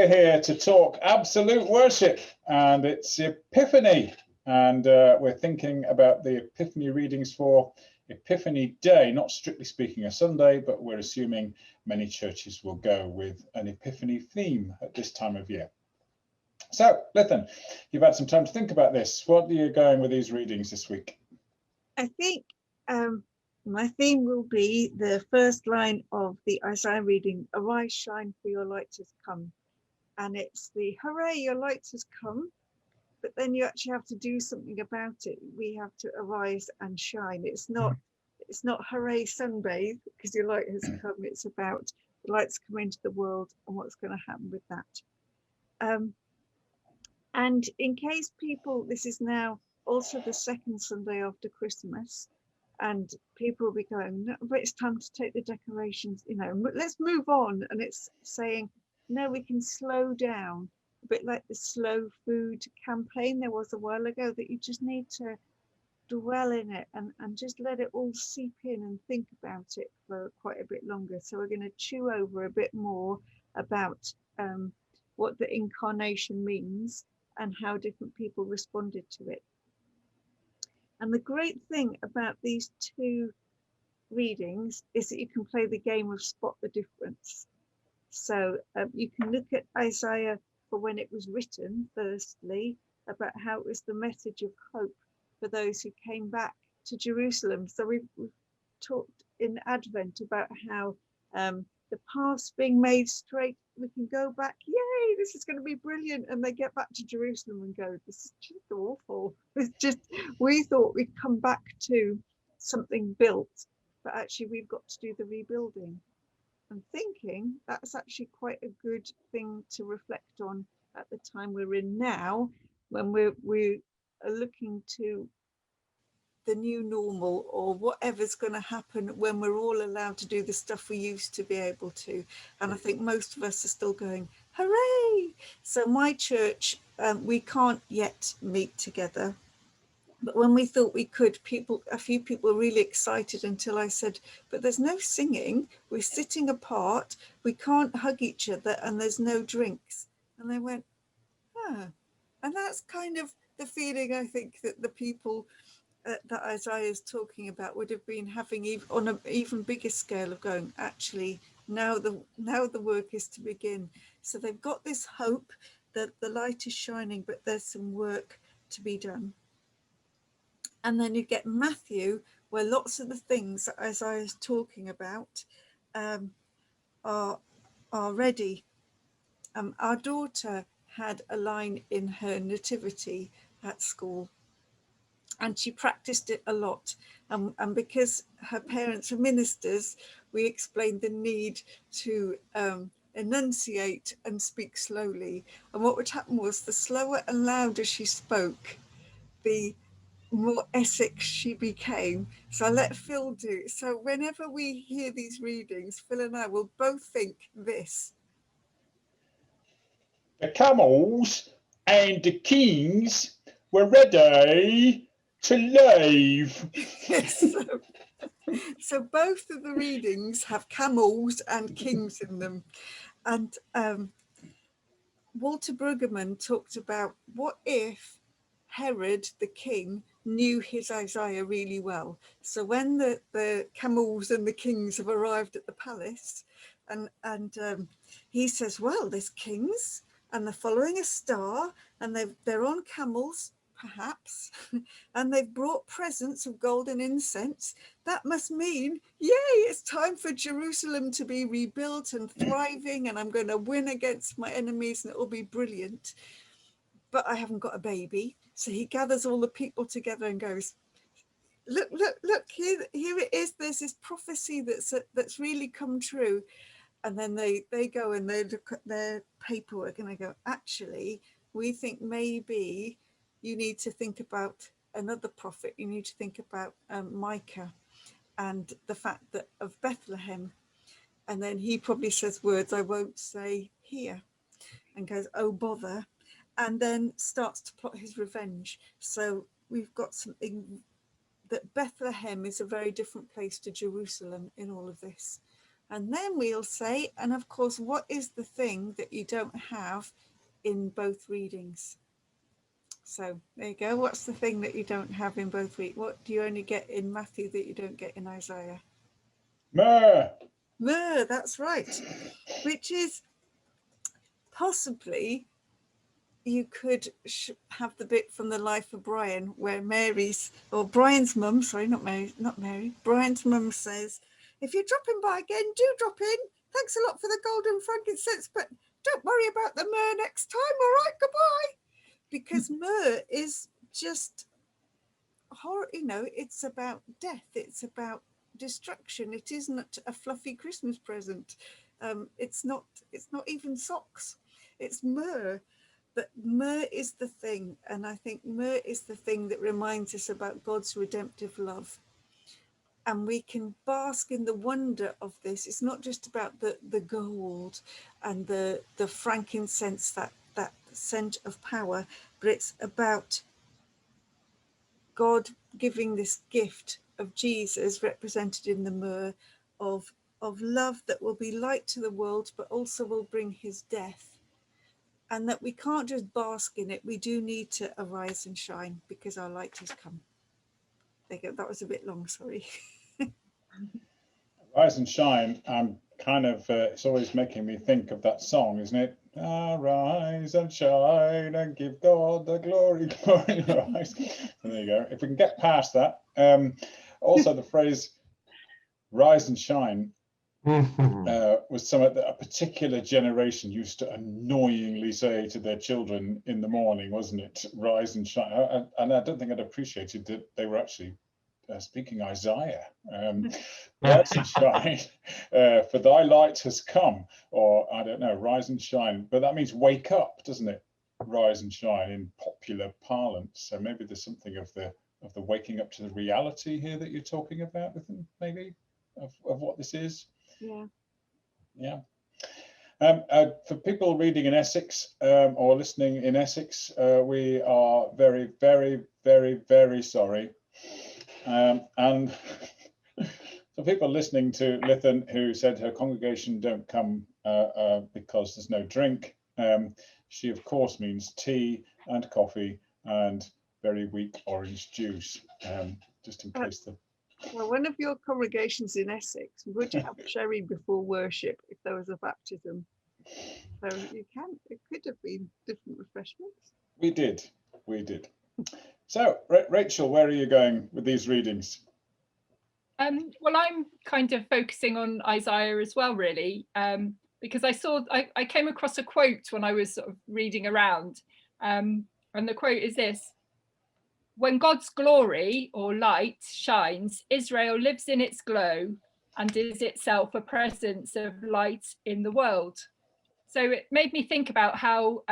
we're here to talk absolute worship, and it's Epiphany, and we're thinking about the Epiphany readings for Epiphany Day, not strictly speaking a Sunday, but we're assuming many churches will go with an Epiphany theme at this time of year. So, Lithan, you've had some time to think about this. What are you going with these readings this week? I think my theme will be the first line of the Isaiah reading, "Arise, shine, for your light has come." And it's the hooray, your light has come, but then you actually have to do something about it. We have to arise and shine. It's not hooray sunbathe because your light has come. It's about the light's come into the world and what's going to happen with that. And in case people, this is now also the second Sunday after Christmas, and people will be going, no, but it's time to take the decorations, let's move on. And it's saying, no, we can slow down, a bit like the slow food campaign there was a while ago, that you just need to dwell in it and just let it all seep in and think about it for quite a bit longer. So we're going to chew over a bit more about what the incarnation means and how different people responded to it. And the great thing about these two readings is that you can play the game of spot the difference. So you can look at Isaiah for when it was written, firstly, about how it was the message of hope for those who came back to Jerusalem. So we've talked in Advent about how the path's being made straight. We can go back. Yay, this is going to be brilliant. And they get back to Jerusalem and go, this is just awful. It's just, we thought we'd come back to something built, but actually we've got to do the rebuilding. I'm thinking that's actually quite a good thing to reflect on at the time we're in now, when we are looking to the new normal, or whatever's going to happen when we're all allowed to do the stuff we used to be able to. And I think most of us are still going, hooray! So my church, we can't yet meet together. But when we thought we could, a few people were really excited until I said, but there's no singing, we're sitting apart, we can't hug each other, and there's no drinks. And they went, oh. And that's kind of the feeling I think that the people that Isaiah is talking about would have been having on an even bigger scale of going, actually, now the work is to begin. So they've got this hope that the light is shining, but there's some work to be done. And then you get Matthew, where lots of the things that Isaiah is talking about are ready. Our daughter had a line in her nativity at school, and she practiced it a lot. And because her parents are ministers, we explained the need to enunciate and speak slowly. And what would happen was, the slower and louder she spoke, the more Essex she became. So I let Phil do it. So whenever we hear these readings, Phil and I will both think this. The camels and the kings were ready to leave. Yes, so both of the readings have camels and kings in them. And Walter Brueggemann talked about, what if Herod the king knew his Isaiah really well? So when the camels and the kings have arrived at the palace, and he says, well, there's kings and they're following a star, and they're on camels perhaps, and they've brought presents of gold and incense. That must mean, yay, it's time for Jerusalem to be rebuilt and thriving, and I'm going to win against my enemies and it will be brilliant. But I haven't got a baby. So he gathers all the people together and goes, look, here it is. There's this prophecy that's really come true. And then they go and they look at their paperwork and they go, actually, we think maybe you need to think about another prophet. You need to think about Micah and the fact that of Bethlehem. And then he probably says words I won't say here, and goes, oh, bother. And then starts to plot his revenge. So we've got something that Bethlehem is a very different place to Jerusalem in all of this. And then we'll say, and of course, what is the thing that you don't have in both readings? So there you go. What's the thing that you don't have in both readings? What do you only get in Matthew that you don't get in Isaiah? Myrrh. Myrrh, that's right. Which is possibly, you could have the bit from the life of Brian where Brian's mum, sorry, not Mary, Brian's mum says, if you're dropping by again, do drop in. Thanks a lot for the gold and frankincense, but don't worry about the myrrh next time. All right, goodbye. Because myrrh is just horror, it's about death. It's about destruction. It isn't a fluffy Christmas present. It's not even socks. It's myrrh. But myrrh is the thing, and I think myrrh is the thing that reminds us about God's redemptive love. And we can bask in the wonder of this. It's not just about the gold and the frankincense, that scent of power, but it's about God giving this gift of Jesus represented in the myrrh of love that will be light to the world, but also will bring his death. And that we can't just bask in it. We do need to arise and shine because our light has come. There you go. That was a bit long, sorry. Rise and shine. I'm kind of, it's always making me think of that song, isn't it? Arise and shine and give God the glory, glory, rise. And there you go. If we can get past that. Also, the phrase rise and shine was something that a particular generation used to annoyingly say to their children in the morning, wasn't it? Rise and shine. And I don't think I'd appreciated that they were actually speaking Isaiah. Rise and shine, for thy light has come, or I don't know, rise and shine. But that means wake up, doesn't it? Rise and shine in popular parlance. So maybe there's something of the waking up to the reality here that you're talking about, with them, maybe of what this is. Yeah. For people reading in Essex or listening in Essex, we are very, very, very, very sorry. And for people listening to Lithan, who said her congregation don't come because there's no drink, she of course means tea and coffee and very weak orange juice, just in case the... Well, one of your congregations in Essex, would you have sherry before worship if there was a baptism? So it could have been different refreshments. We did. So, Rachel, where are you going with these readings? Well, I'm kind of focusing on Isaiah as well, really, because I came across a quote when I was sort of reading around, and the quote is this: when God's glory or light shines, Israel lives in its glow and is itself a presence of light in the world. So it made me think about how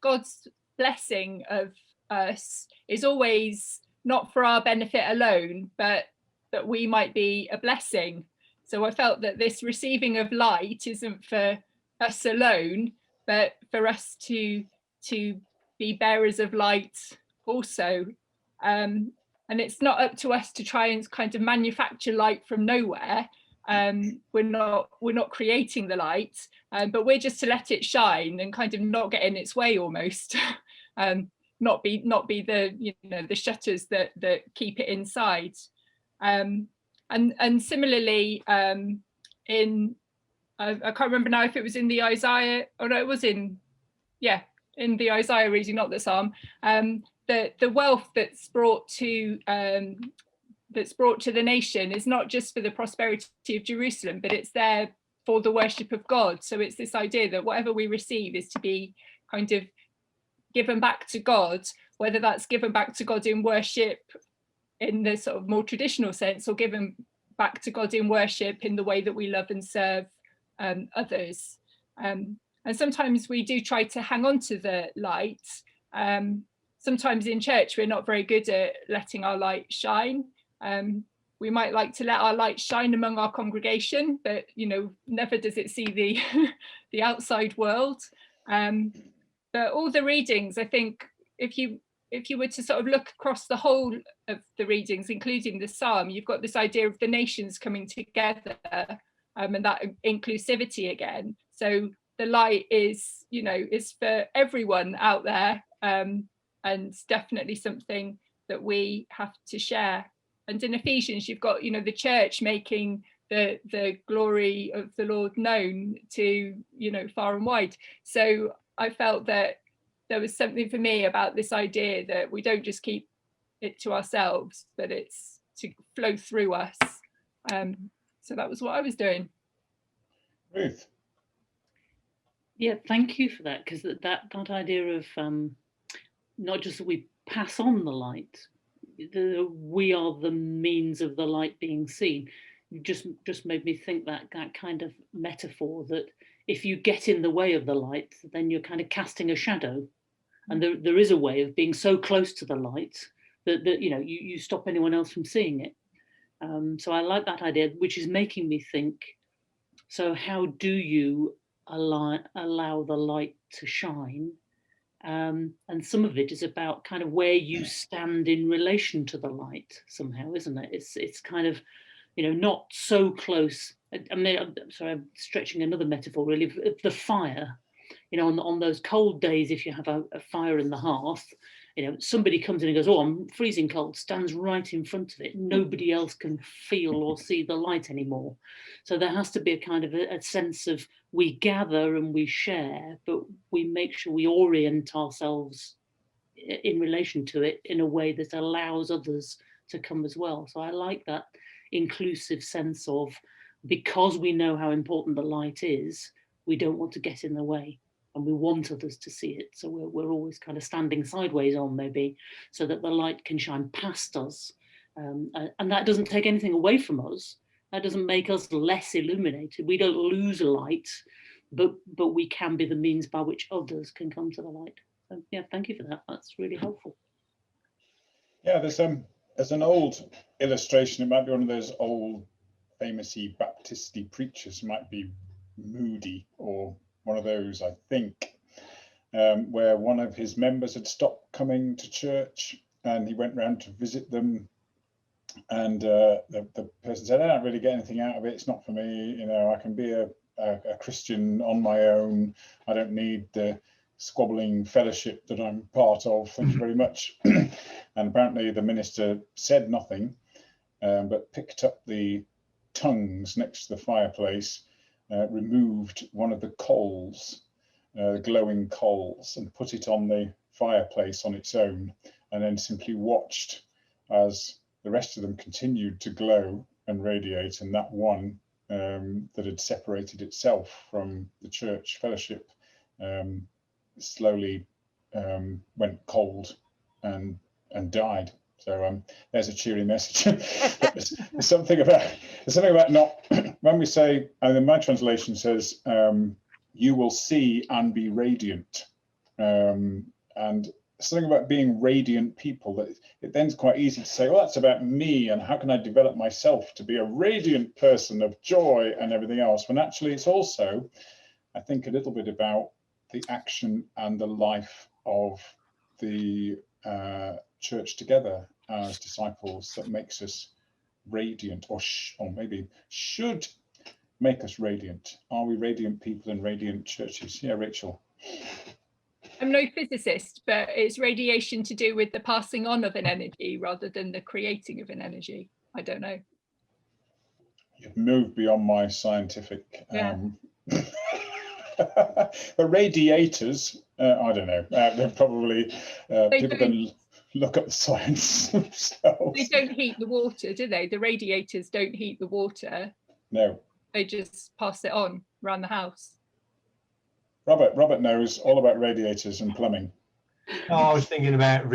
God's blessing of us is always not for our benefit alone, but that we might be a blessing. So I felt that this receiving of light isn't for us alone, but for us to be bearers of light also. And it's not up to us to try and kind of manufacture light from nowhere. We're not creating the light, but we're just to let it shine and kind of not get in its way almost. Not be the the shutters that keep it inside. And similarly, in I can't remember now if it was in the Isaiah, or no, it was in the Isaiah reading, not the Psalm. The wealth that's brought to the nation is not just for the prosperity of Jerusalem, but it's there for the worship of God. So it's this idea that whatever we receive is to be kind of given back to God, whether that's given back to God in worship in the sort of more traditional sense, or given back to God in worship in the way that we love and serve others. And sometimes we do try to hang on to the light. Sometimes in church, we're not very good at letting our light shine. We might like to let our light shine among our congregation, but never does it see the outside world. But all the readings, I think, if if you were to sort of look across the whole of the readings, including the psalm, you've got this idea of the nations coming together, and that inclusivity again. So the light is, you know, is for everyone out there, and definitely something that we have to share. And in Ephesians, you've got, you know, the church making the glory of the Lord known to, you know, far and wide. So I felt that there was something for me about this idea that we don't just keep it to ourselves, but it's to flow through us. So that was what I was doing. Ruth. Yeah, thank you for that, because that idea of not just that we pass on the light, we are the means of the light being seen. Just made me think that kind of metaphor, that if you get in the way of the light, then you're kind of casting a shadow. And there is a way of being so close to the light that you know, you stop anyone else from seeing it. So I like that idea, which is making me think, so how do you allow the light to shine? And some of it is about kind of where you stand in relation to the light somehow, isn't it? It's kind of, you know, not so close. I mean, I'm stretching another metaphor really, the fire. You know, on those cold days, if you have a fire in the hearth, you know, somebody comes in and goes, oh, I'm freezing cold, stands right in front of it. Nobody else can feel or see the light anymore. So there has to be a kind of a sense of, we gather and we share, but we make sure we orient ourselves in relation to it in a way that allows others to come as well. So I like that inclusive sense of, because we know how important the light is, we don't want to get in the way, and we want others to see it. So we're always kind of standing sideways on, maybe, so that the light can shine past us. And that doesn't take anything away from us. That doesn't make us less illuminated. We don't lose light, but we can be the means by which others can come to the light. So yeah, thank you for that. That's really helpful. Yeah, there's an old illustration. It might be one of those old famousy Baptisty preachers, might be Moody or one of those, I think, where one of his members had stopped coming to church and he went round to visit them, and the person said, I don't really get anything out of it, it's not for me, you know, I can be a Christian on my own, I don't need the squabbling fellowship that I'm part of, thank you very much. And apparently the minister said nothing, but picked up the tongues next to the fireplace, removed one of the coals, the glowing coals, and put it on the fireplace on its own, and then simply watched as the rest of them continued to glow and radiate, and that one that had separated itself from the church fellowship slowly went cold and died. So there's a cheery message. there's something about not, when we say, and my translation says, you will see and be radiant, and something about being radiant people, that it then's quite easy to say, well, that's about me, and how can I develop myself to be a radiant person of joy and everything else, when actually it's also, I think, a little bit about the action and the life of the church together as disciples that makes us radiant, or maybe should make us radiant. Are we radiant people in radiant churches? Yeah, Rachel. I'm no physicist, but it's radiation to do with the passing on of an energy rather than the creating of an energy. I don't know. You've moved beyond my scientific. Yeah. The radiators, I don't know. They're probably people can look up the science themselves. They don't heat the water, do they? The radiators don't heat the water. No. They just pass it on around the house. Robert knows all about radiators and plumbing. Oh, I was thinking about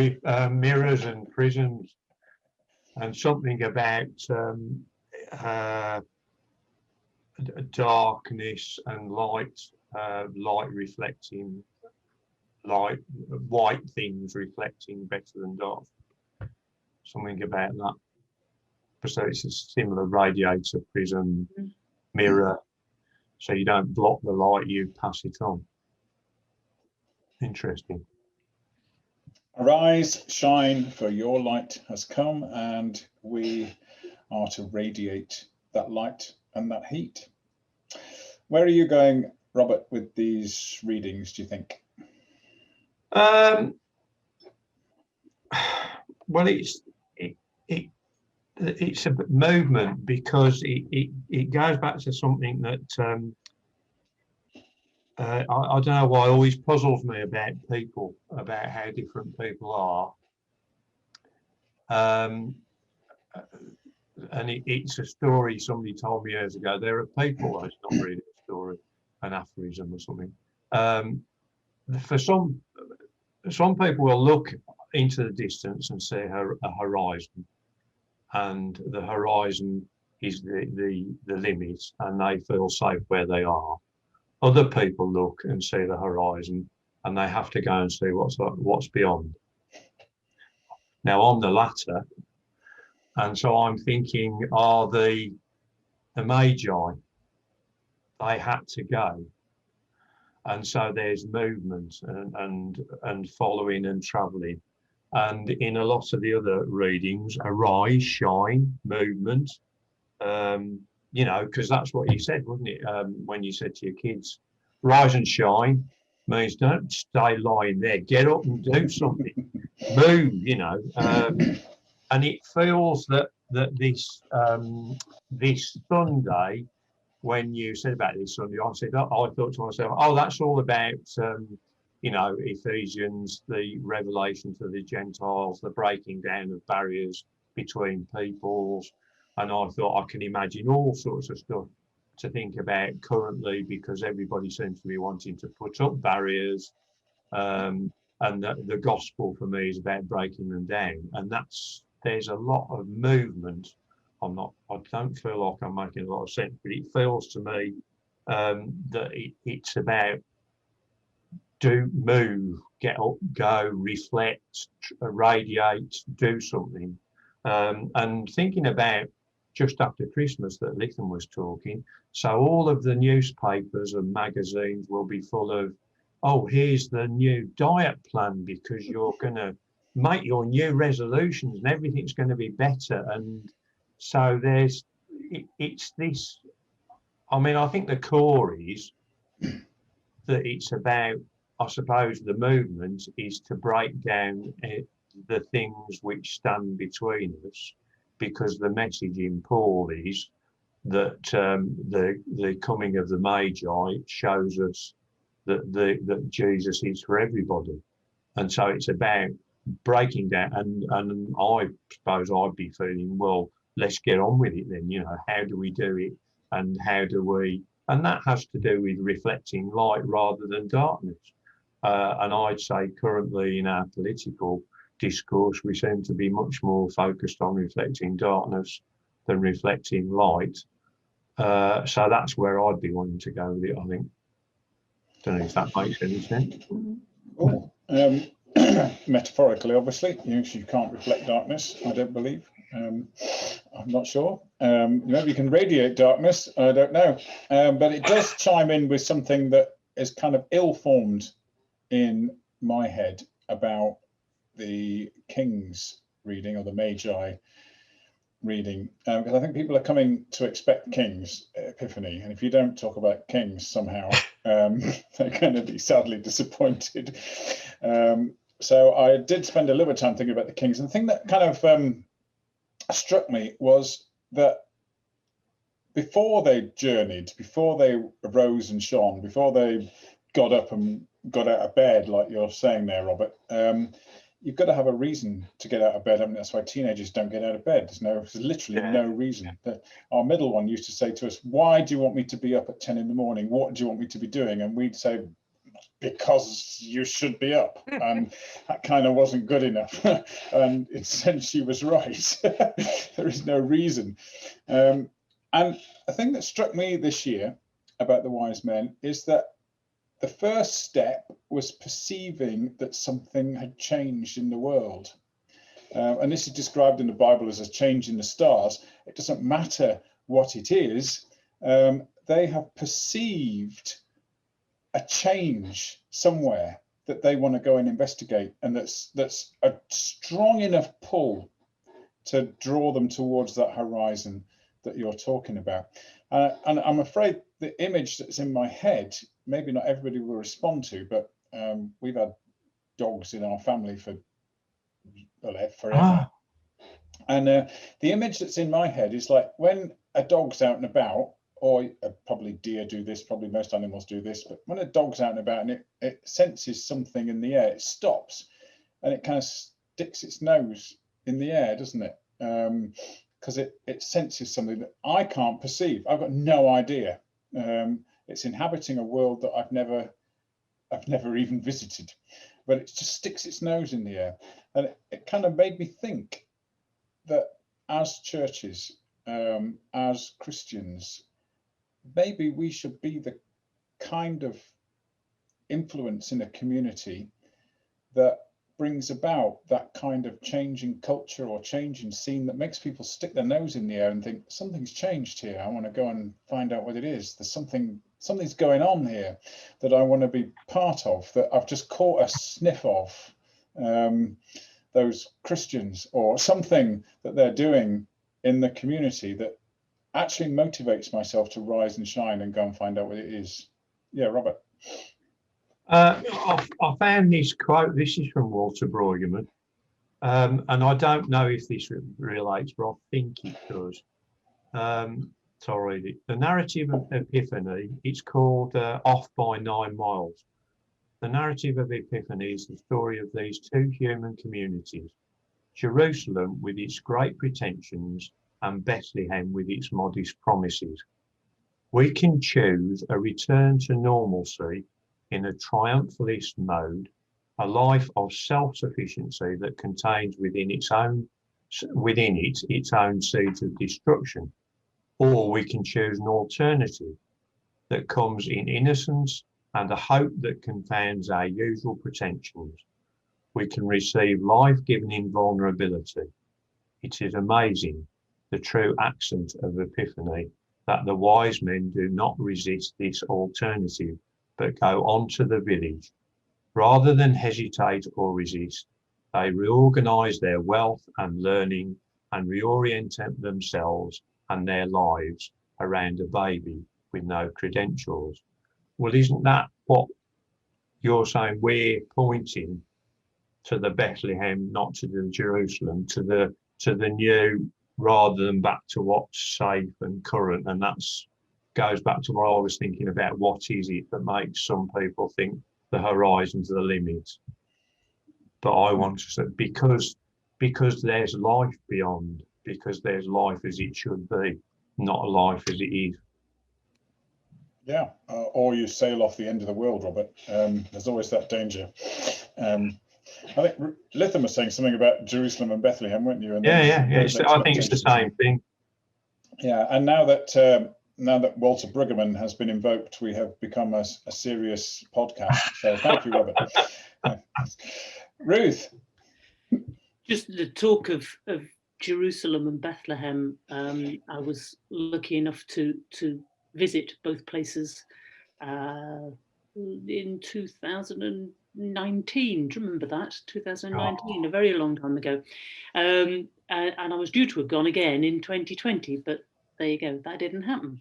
mirrors and prisms, and something about darkness and light, light reflecting light, white things reflecting better than dark. Something about that. So it's a similar radiator, prism, mirror. So you don't block the light, you pass it on. Interesting. Arise, shine, for your light has come, and we are to radiate that light and that heat. Where are you going, Robert, with these readings, do you think? Well, it's a movement, because it goes back to something that I don't know why always puzzles me about people, about how different people are. And it's a story somebody told me years ago. There are people, it's not really a story, an aphorism or something. For some people will look into the distance and see a horizon, and the horizon is the limit, and they feel safe where they are. Other people look and see the horizon, and they have to go and see what's beyond. Now, I'm the latter, and so I'm thinking, are the Magi, they had to go, and so there's movement and following and traveling. And in a lot of the other readings, arise, shine, movement, you know, because that's what you said, wasn't it? When you said to your kids, rise and shine, means don't stay lying there, get up and do something, move, you know. And it feels that this Sunday, when you said about this Sunday, I thought to myself, oh, that's all about you know, Ephesians, the revelation to the Gentiles, the breaking down of barriers between peoples. And I thought I can imagine all sorts of stuff to think about currently, because everybody seems to be wanting to put up barriers. And the gospel for me is about breaking them down. And there's a lot of movement. I don't feel like I'm making a lot of sense, but it feels to me that it's about move, get up, go, reflect, radiate, do something. And thinking about just after Christmas that Lithan was talking, so all of the newspapers and magazines will be full of, oh, here's the new diet plan because you're going to make your new resolutions and everything's going to be better. And so it's this, I mean, I think the core is that it's about, I suppose the movement is to break down the things which stand between us, because the message in Paul is that the coming of the Magi shows us that Jesus is for everybody. And so it's about breaking down, and I suppose I'd be feeling, well, let's get on with it then, you know, how do we do it, and how do we, and that has to do with reflecting light rather than darkness. And I'd say currently in our political discourse, we seem to be much more focused on reflecting darkness than reflecting light. So that's where I'd be wanting to go with it, I think. Don't know if that makes any sense. Oh, metaphorically, obviously, you can't reflect darkness, I don't believe. I'm not sure. Maybe you can radiate darkness, I don't know. But it does chime in with something that is kind of ill-formed in my head about the King's reading, or the Magi reading, because I think people are coming to expect King's Epiphany, and if you don't talk about Kings somehow, they're going to be sadly disappointed. So I did spend a little time thinking about the Kings, and the thing that kind of struck me was that before they journeyed, before they arose and shone, before they got up and got out of bed, like you're saying there, Robert, you've got to have a reason to get out of bed. I mean, that's why teenagers don't get out of bed. There's literally no reason. Our middle one used to say to us, why do you want me to be up at 10 in the morning? What do you want me to be doing? And we'd say, because you should be up. And that kind of wasn't good enough. And in a sense, she was right. There is no reason. And a thing that struck me this year about the wise men is that the first step was perceiving that something had changed in the world. And this is described in the Bible as a change in the stars. It doesn't matter what it is. They have perceived a change somewhere. that they want to go and investigate, and that's a strong enough pull to draw them towards that horizon that you're talking about. And I'm afraid the image that's in my head, maybe not everybody will respond to, but we've had dogs in our family for forever. And the image that's in my head is like when a dog's out and about, or probably deer do this, probably most animals do this, but when a dog's out and about and it senses something in the air, it stops and it kind of sticks its nose in the air, doesn't it? Because it senses something that I can't perceive. I've got no idea. It's inhabiting a world that I've never even visited, but it just sticks its nose in the air. And it kind of made me think that as churches, as Christians, maybe we should be the kind of influence in a community that brings about that kind of change in culture or change in scene that makes people stick their nose in the air and think something's changed here. I want to go and find out what it is. There's something's going on here that I want to be part of, that I've just caught a sniff of those Christians or something that they're doing in the community that actually motivates myself to rise and shine and go and find out what it is. Yeah, Robert. I found this quote. This is from Walter Brueggemann, and I don't know if this relates, but I think it does. So I'll read it. The narrative of Epiphany, it's called Off by 9 Miles. The narrative of Epiphany is the story of these two human communities, Jerusalem with its great pretensions and Bethlehem with its modest promises. We can choose a return to normalcy in a triumphalist mode, a life of self-sufficiency that contains within it its own seeds of destruction, or we can choose an alternative that comes in innocence and a hope that confounds our usual pretensions. We can receive life given in vulnerability. It is amazing, the true accent of Epiphany, that the wise men do not resist this alternative, but go on to the village. Rather than hesitate or resist, they reorganize their wealth and learning and reorient themselves and their lives around a baby with no credentials. Well, isn't that what you're saying? We're pointing to the Bethlehem, not to the Jerusalem, to the new, rather than back to what's safe and current. And that's goes back to what I was thinking about. What is it that makes some people think the horizon's the limit? But I want to say because there's life beyond, because there's life as it should be, not life as it is. Yeah, or you sail off the end of the world, Robert. There's always that danger. I think Lytham was saying something about Jerusalem and Bethlehem, weren't you? And yeah. I think it's the same thing. Yeah, and now that Walter Brueggemann has been invoked, we have become a serious podcast. So thank you, Robert. Ruth. Just the talk of Jerusalem and Bethlehem. I was lucky enough to visit both places in 2019. Do you remember that? 2019, a very long time ago. And I was due to have gone again in 2020, but there you go, that didn't happen.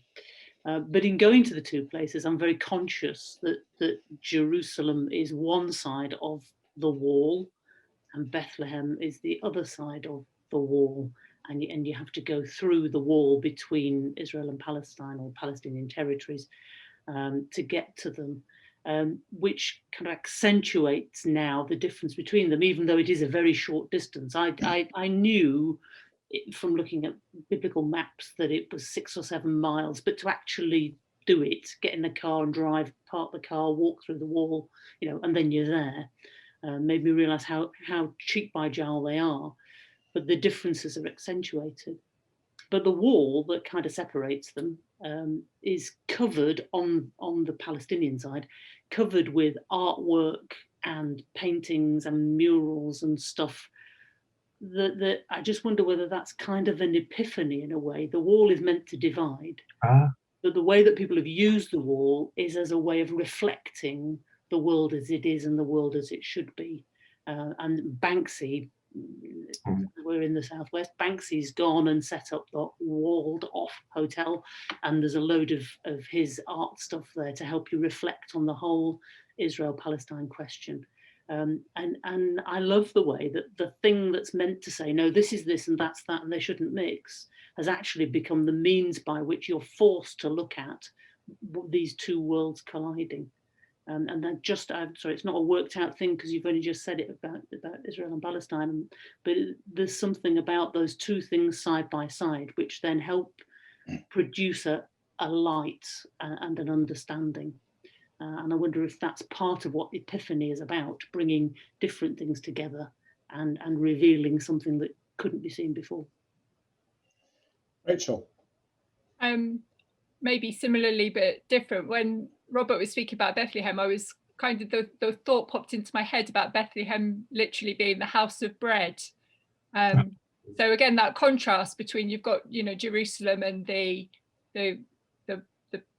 But in going to the two places, I'm very conscious that Jerusalem is one side of the wall and Bethlehem is the other side of the wall. And you have to go through the wall between Israel and Palestine, or Palestinian territories, to get to them, which kind of accentuates now the difference between them, even though it is a very short distance. I knew from looking at biblical maps that it was 6 or 7 miles, but to actually do it, get in the car and drive, park the car, walk through the wall, and then you're there, made me realize how cheek by jowl they are. But the differences are accentuated. But the wall that kind of separates them is covered on the Palestinian side, covered with artwork and paintings and murals and stuff that I just wonder whether that's kind of an epiphany in a way. The wall is meant to divide, but the way that people have used the wall is as a way of reflecting the world as it is and the world as it should be. And Banksy, we're in the southwest, Banksy's gone and set up the walled off hotel, and there's a load of his art stuff there to help you reflect on the whole Israel-Palestine question. And I love the way that the thing that's meant to say, no, this is this and that's that, and they shouldn't mix, has actually become the means by which you're forced to look at these two worlds colliding. And then just, I'm sorry, it's not a worked out thing because you've only just said it about Israel and Palestine, but there's something about those two things side by side which then help produce a light and an understanding. And I wonder if that's part of what Epiphany is about, bringing different things together and revealing something that couldn't be seen before. Rachel. Maybe similarly but different. When Robert was speaking about Bethlehem, I was kind of, the thought popped into my head about Bethlehem literally being the house of bread. So again, that contrast between, you've got, you know, Jerusalem and the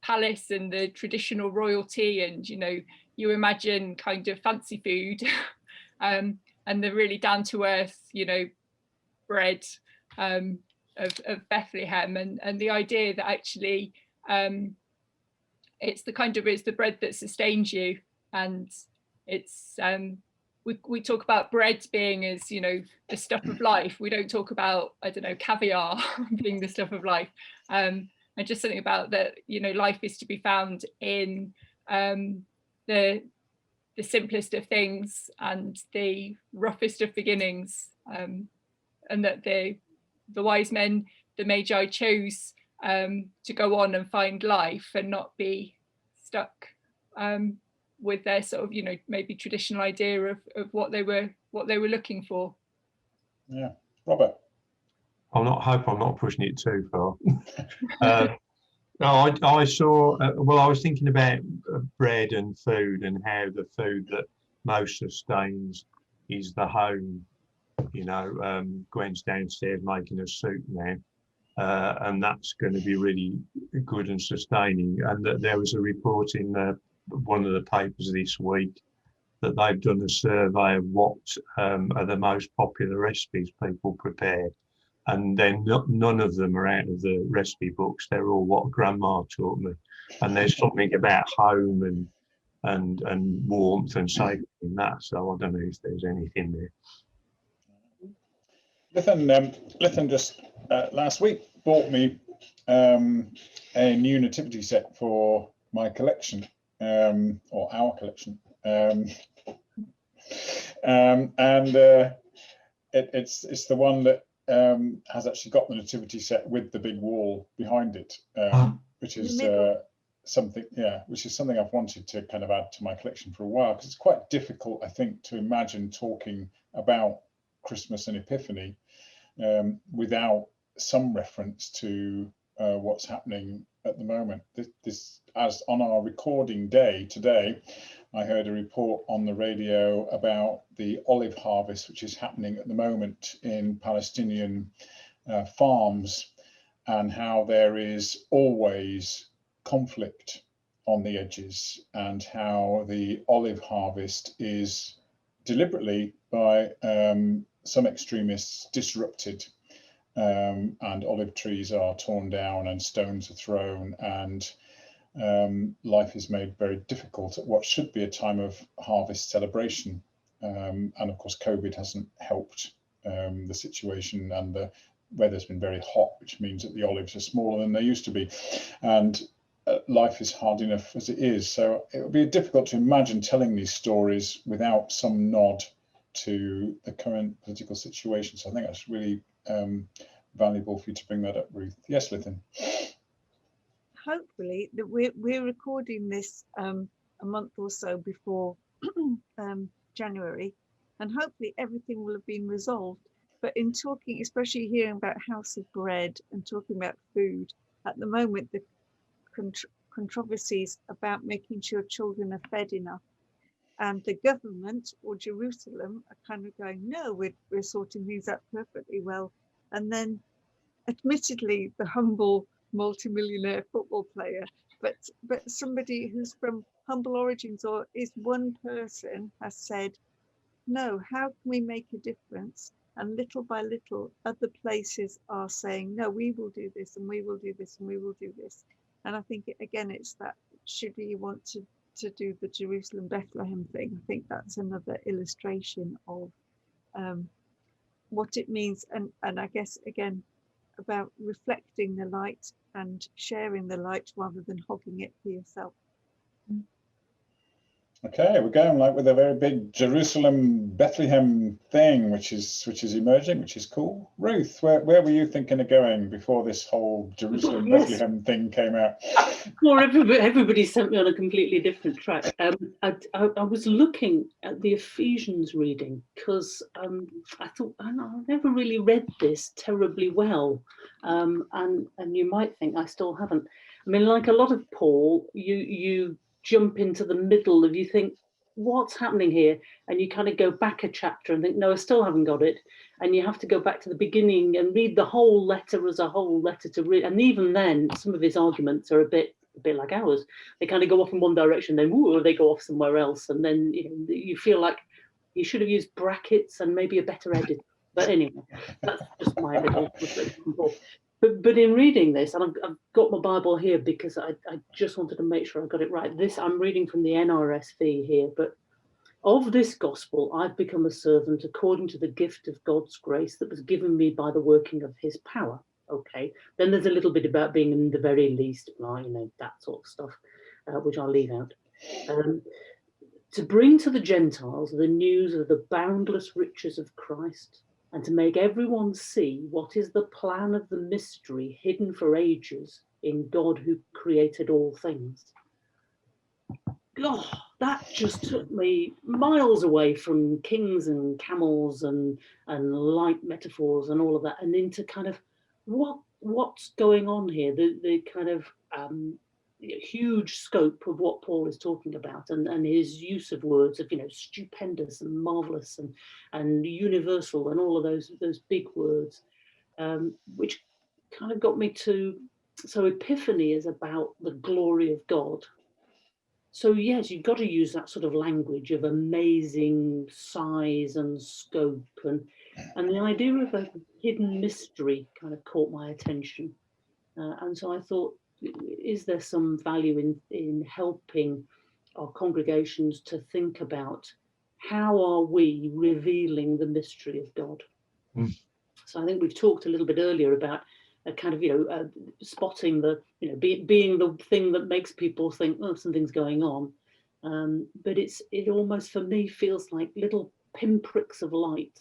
palace and the traditional royalty, and, you know, you imagine kind of fancy food and the really down to earth, you know, bread of Bethlehem, and the idea that actually it's the bread that sustains you, and it's we talk about bread being as, you know, the stuff of life. We don't talk about, I don't know, caviar being the stuff of life, and just something about that, you know, life is to be found in the simplest of things and the roughest of beginnings, and that the wise men, the Magi, chose to go on and find life and not be stuck with their sort of, you know, maybe traditional idea of what they were looking for. Yeah, Robert. I hope I'm not pushing it too far. No, I saw. Well, I was thinking about bread and food, and how the food that most sustains is the home. You know, Gwen's downstairs making a soup now, and that's going to be really good and sustaining. And that there was a report in one of the papers this week that they've done a survey of what are the most popular recipes people prepare, and then none of them are out of the recipe books. They're all what Grandma taught me, and there's something about home and warmth and safety in that. So I don't know if there's anything there. Lithan just last week bought me a new nativity set for my collection, or our collection, and it's the one that has actually got the nativity set with the big wall behind it, which is something I've wanted to kind of add to my collection for a while, because it's quite difficult, I think, to imagine talking about Christmas and Epiphany without some reference to what's happening at the moment. This, as on our recording day today, I heard a report on the radio about the olive harvest, which is happening at the moment in Palestinian farms, and how there is always conflict on the edges, and how the olive harvest is deliberately by some extremists disrupted, and olive trees are torn down and stones are thrown, and life is made very difficult at what should be a time of harvest celebration. And of course, COVID hasn't helped the situation, and the weather's been very hot, which means that the olives are smaller than they used to be, and life is hard enough as it is. So it would be difficult to imagine telling these stories without some nod to the current political situation. So I think that's really valuable for you to bring that up, Ruth. Yes, Lithan. Hopefully that we're recording this a month or so before January, and hopefully everything will have been resolved. But in talking, especially hearing about House of Bread and talking about food, at the moment the controversies about making sure children are fed enough, and the government or Jerusalem are kind of going, no, we're sorting things out perfectly well. And then admittedly the humble multimillionaire football player, but somebody who's from humble origins, or is one person has said, no, how can we make a difference? And little by little, other places are saying, no, we will do this, and we will do this, and we will do this. And I think, again, it's that, should you want to do the Jerusalem Bethlehem thing, I think that's another illustration of what it means. And I guess, again, about reflecting the light and sharing the light rather than hogging it for yourself. Okay, we're going like with a very big Jerusalem Bethlehem thing, which is emerging, which is cool. Ruth, where were you thinking of going before this whole Jerusalem Bethlehem thing came out? Or everybody sent me on a completely different track. I was looking at the Ephesians reading because I thought I've never really read this terribly well, and you might think I still haven't. I mean, like a lot of Paul, you jump into the middle of, you think, what's happening here? And you kind of go back a chapter and think, no, I still haven't got it. And you have to go back to the beginning and read the whole letter as a whole letter to read. And even then, some of his arguments are a bit like ours. They kind of go off in one direction, then they go off somewhere else. And then you feel like you should have used brackets and maybe a better edit. But anyway, that's just my little reflection. But in reading this, and I've got my Bible here because I just wanted to make sure I got it right. I'm reading from the NRSV here, but of this gospel, I've become a servant according to the gift of God's grace that was given me by the working of his power. Okay, then there's a little bit about being in the very least, that sort of stuff, which I'll leave out. To bring to the Gentiles the news of the boundless riches of Christ, and to make everyone see what is the plan of the mystery hidden for ages in God who created all things. God, that just took me miles away from kings and camels and light metaphors and all of that, and into kind of what's going on here, the kind of huge scope of what Paul is talking about, and his use of words of stupendous and marvelous and universal and all of those big words, which kind of got me to, so Epiphany is about the glory of God. So yes, you've got to use that sort of language of amazing size and scope, and the idea of a hidden mystery kind of caught my attention, and so I thought, is there some value in helping our congregations to think about how are we revealing the mystery of God? So I think we've talked a little bit earlier about a kind of spotting the being the thing that makes people think, oh, something's going on, but it almost for me feels like little pinpricks of light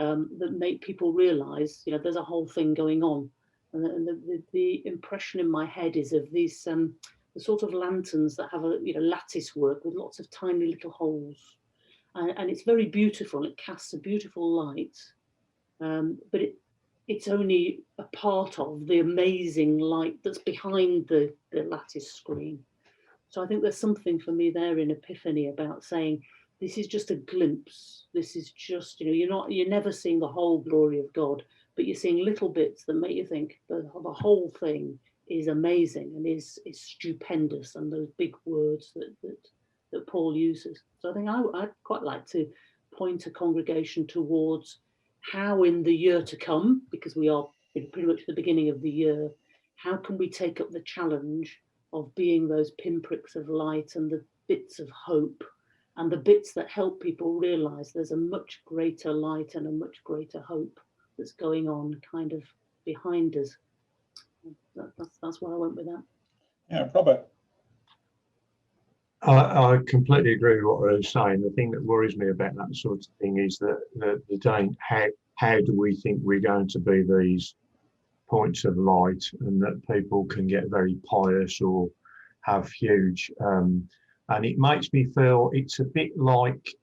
that make people realize there's a whole thing going on. And the impression in my head is of these the sort of lanterns that have a lattice work with lots of tiny little holes, and it's very beautiful. It casts a beautiful light, but it's only a part of the amazing light that's behind the lattice screen. So I think there's something for me there in Epiphany about saying this is just a glimpse. This is just you're never seeing the whole glory of God, but you're seeing little bits that make you think the whole thing is amazing and is stupendous, and those big words that Paul uses. So I think I'd quite like to point a congregation towards how in the year to come, because we are pretty much at the beginning of the year, how can we take up the challenge of being those pinpricks of light and the bits of hope and the bits that help people realize there's a much greater light and a much greater hope that's going on kind of behind us. That's why I went with that. Yeah, Robert. I completely agree with what I was saying. The thing that worries me about that sort of thing is that how do we think we're going to be these points of light, and that people can get very pious or have huge and it makes me feel it's a bit like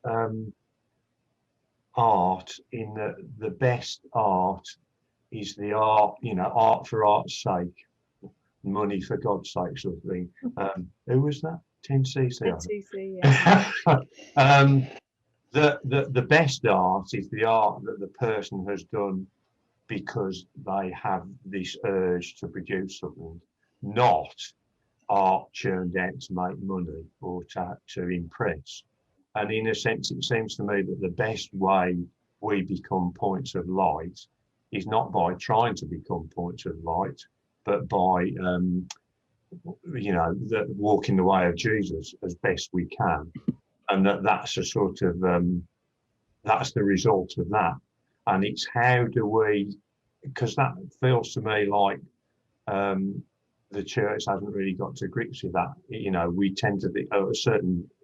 art, in that the best art is the art, art for art's sake, money for God's sake sort of thing. Who was that? 10cc. 10cc, yeah. The best art is the art that the person has done because they have this urge to produce something, not art churned out to make money or to impress. And in a sense, it seems to me that the best way we become points of light is not by trying to become points of light, but by, walking the way of Jesus as best we can. And that's a sort of, that's the result of that. And it's how do we, because that feels to me like the church hasn't really got to grips with that. We tend to think,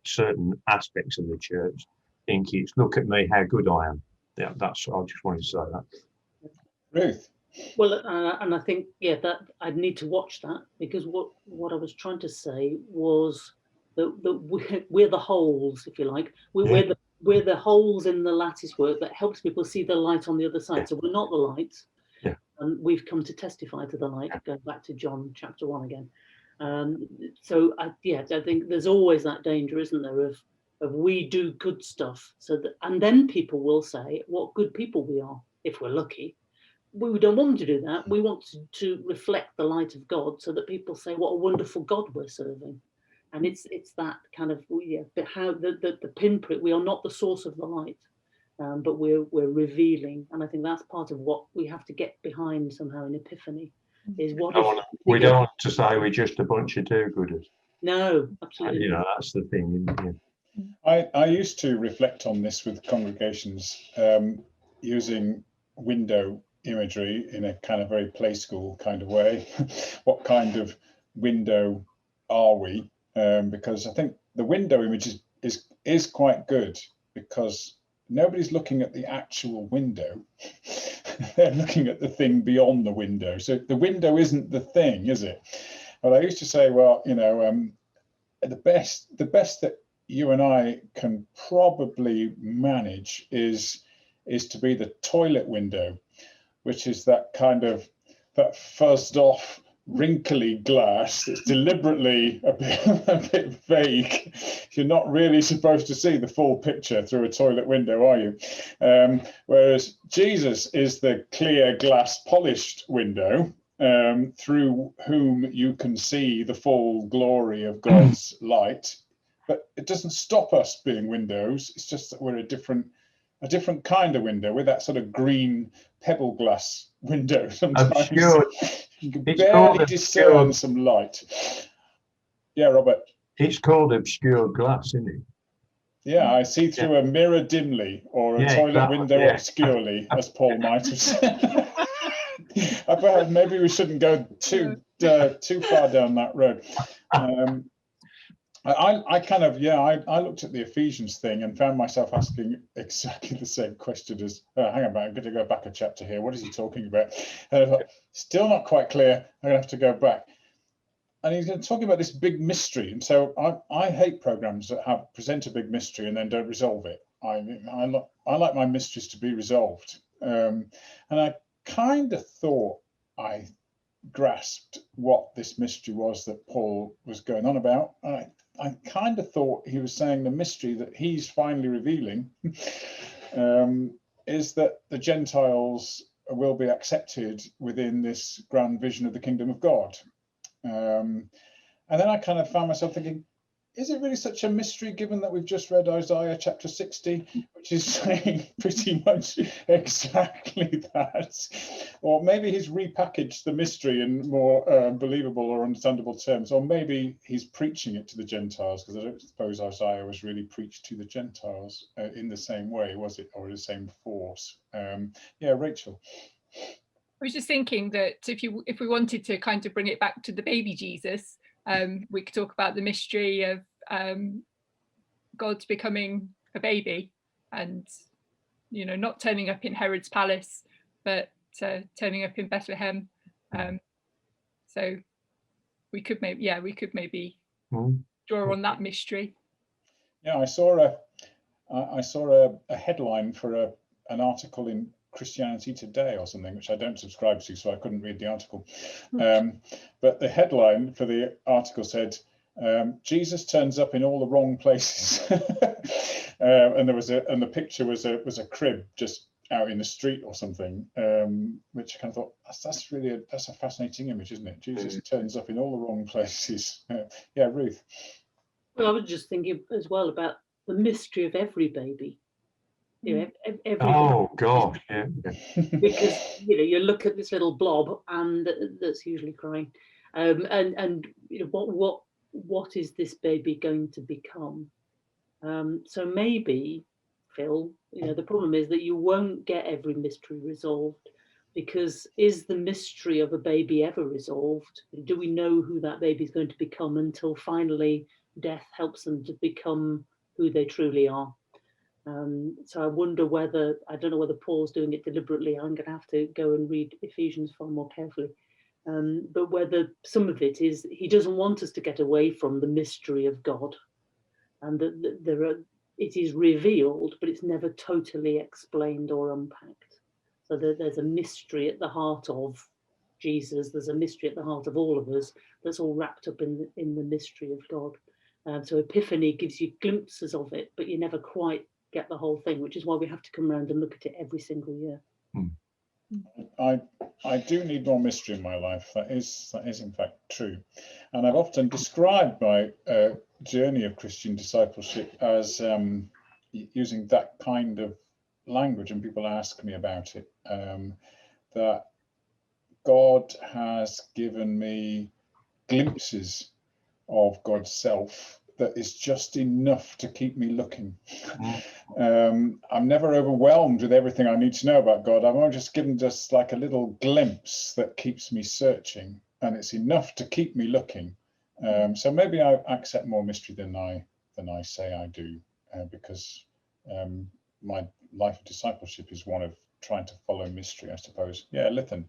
certain aspects of the church think it's look at me, how good I am. Yeah, I just wanted to say that. Ruth. Well, and I think, that I'd need to watch that, because what I was trying to say was that we're the holes, if you like. We're the holes in the lattice work that helps people see the light on the other side. So we're not the light. Yeah. And we've come to testify to the light, going back to John chapter 1 again. So I think there's always that danger, isn't there, of we do good stuff, and then people will say what good people we are, if we're lucky. We don't want them to do that. We want to reflect the light of God, so that people say what a wonderful God we're serving. And it's that kind of, but how the pinprick, we are not the source of the light, but we're revealing. And I think that's part of what we have to get behind somehow in Epiphany, is what we don't want to say we're just a bunch of do-gooders. No, absolutely. That's the thing, isn't it? I used to reflect on this with congregations, using window imagery in a kind of very play school kind of way. What kind of window are we? Because I think the window image is quite good, because nobody's looking at the actual window. They're looking at the thing beyond the window. So the window isn't the thing, is it? Well, I used to say, well, the best that you and I can probably manage is to be the toilet window, which is that kind of that fuzzed off, wrinkly glass that's deliberately a bit vague. You're not really supposed to see the full picture through a toilet window, are you? Whereas Jesus is the clear glass polished window, through whom you can see the full glory of God's light. But it doesn't stop us being windows. It's just that we're a different kind of window. We're that sort of green pebble glass window sometimes. Obscured. You can barely discern some light. Yeah, Robert. It's called obscured glass, isn't it? Yeah, I see through a mirror dimly, or a toilet window obscurely, as Paul might have said. Maybe we shouldn't go too far down that road. I looked at the Ephesians thing and found myself asking exactly the same question as, hang on, I'm going to go back a chapter here. What is he talking about? And I thought, still not quite clear. I'm going to have to go back. And he's going to talk about this big mystery. And so I hate programs that present a big mystery and then don't resolve it. I like my mysteries to be resolved. And I kind of thought I grasped what this mystery was that Paul was going on about. I kind of thought he was saying the mystery that he's finally revealing is that the Gentiles will be accepted within this grand vision of the kingdom of God. And then I kind of found myself thinking, is it really such a mystery, given that we've just read Isaiah chapter 60, which is saying pretty much exactly that? Or maybe he's repackaged the mystery in more believable or understandable terms, or maybe he's preaching it to the Gentiles, because I don't suppose Isaiah was really preached to the Gentiles in the same way, was it, or the same force? Yeah, Rachel. I was just thinking that if we wanted to kind of bring it back to the baby Jesus, we could talk about the mystery of God becoming a baby, and not turning up in Herod's palace, but turning up in Bethlehem. So we could maybe draw on that mystery. Yeah, I saw a headline for an article in Christianity Today or something, which I don't subscribe to, so I couldn't read the article. But the headline for the article said, Jesus turns up in all the wrong places. And the picture was a crib just out in the street or something, which I kind of thought that's really that's a fascinating image, isn't it? Jesus turns up in all the wrong places. Yeah, Ruth. Well, I was just thinking as well about the mystery of every baby. You know, every Oh gosh, yeah. because you look at this little blob and that's usually crying, and what is this baby going to become? So maybe, Phil, the problem is that you won't get every mystery resolved, because is the mystery of a baby ever resolved? Do we know who that baby is going to become until finally death helps them to become who they truly are? So I wonder whether, I don't know whether Paul's doing it deliberately. I'm going to have to go and read Ephesians far more carefully. But whether some of it is he doesn't want us to get away from the mystery of God, and that it is revealed, but it's never totally explained or unpacked. So there's a mystery at the heart of Jesus. There's a mystery at the heart of all of us that's all wrapped up in the mystery of God. So Epiphany gives you glimpses of it, but you never quite get the whole thing, which is why we have to come around and look at it every single year. I do need more mystery in my life. That is in fact true, and I've often described my journey of Christian discipleship as using that kind of language, and people ask me about it. That God has given me glimpses of God's self that is just enough to keep me looking. I'm never overwhelmed with everything I need to know about God. I'm just given just like a little glimpse that keeps me searching, and it's enough to keep me looking. So maybe I accept more mystery than I say I do, because my life of discipleship is one of trying to follow mystery, I suppose. Yeah, Lithan.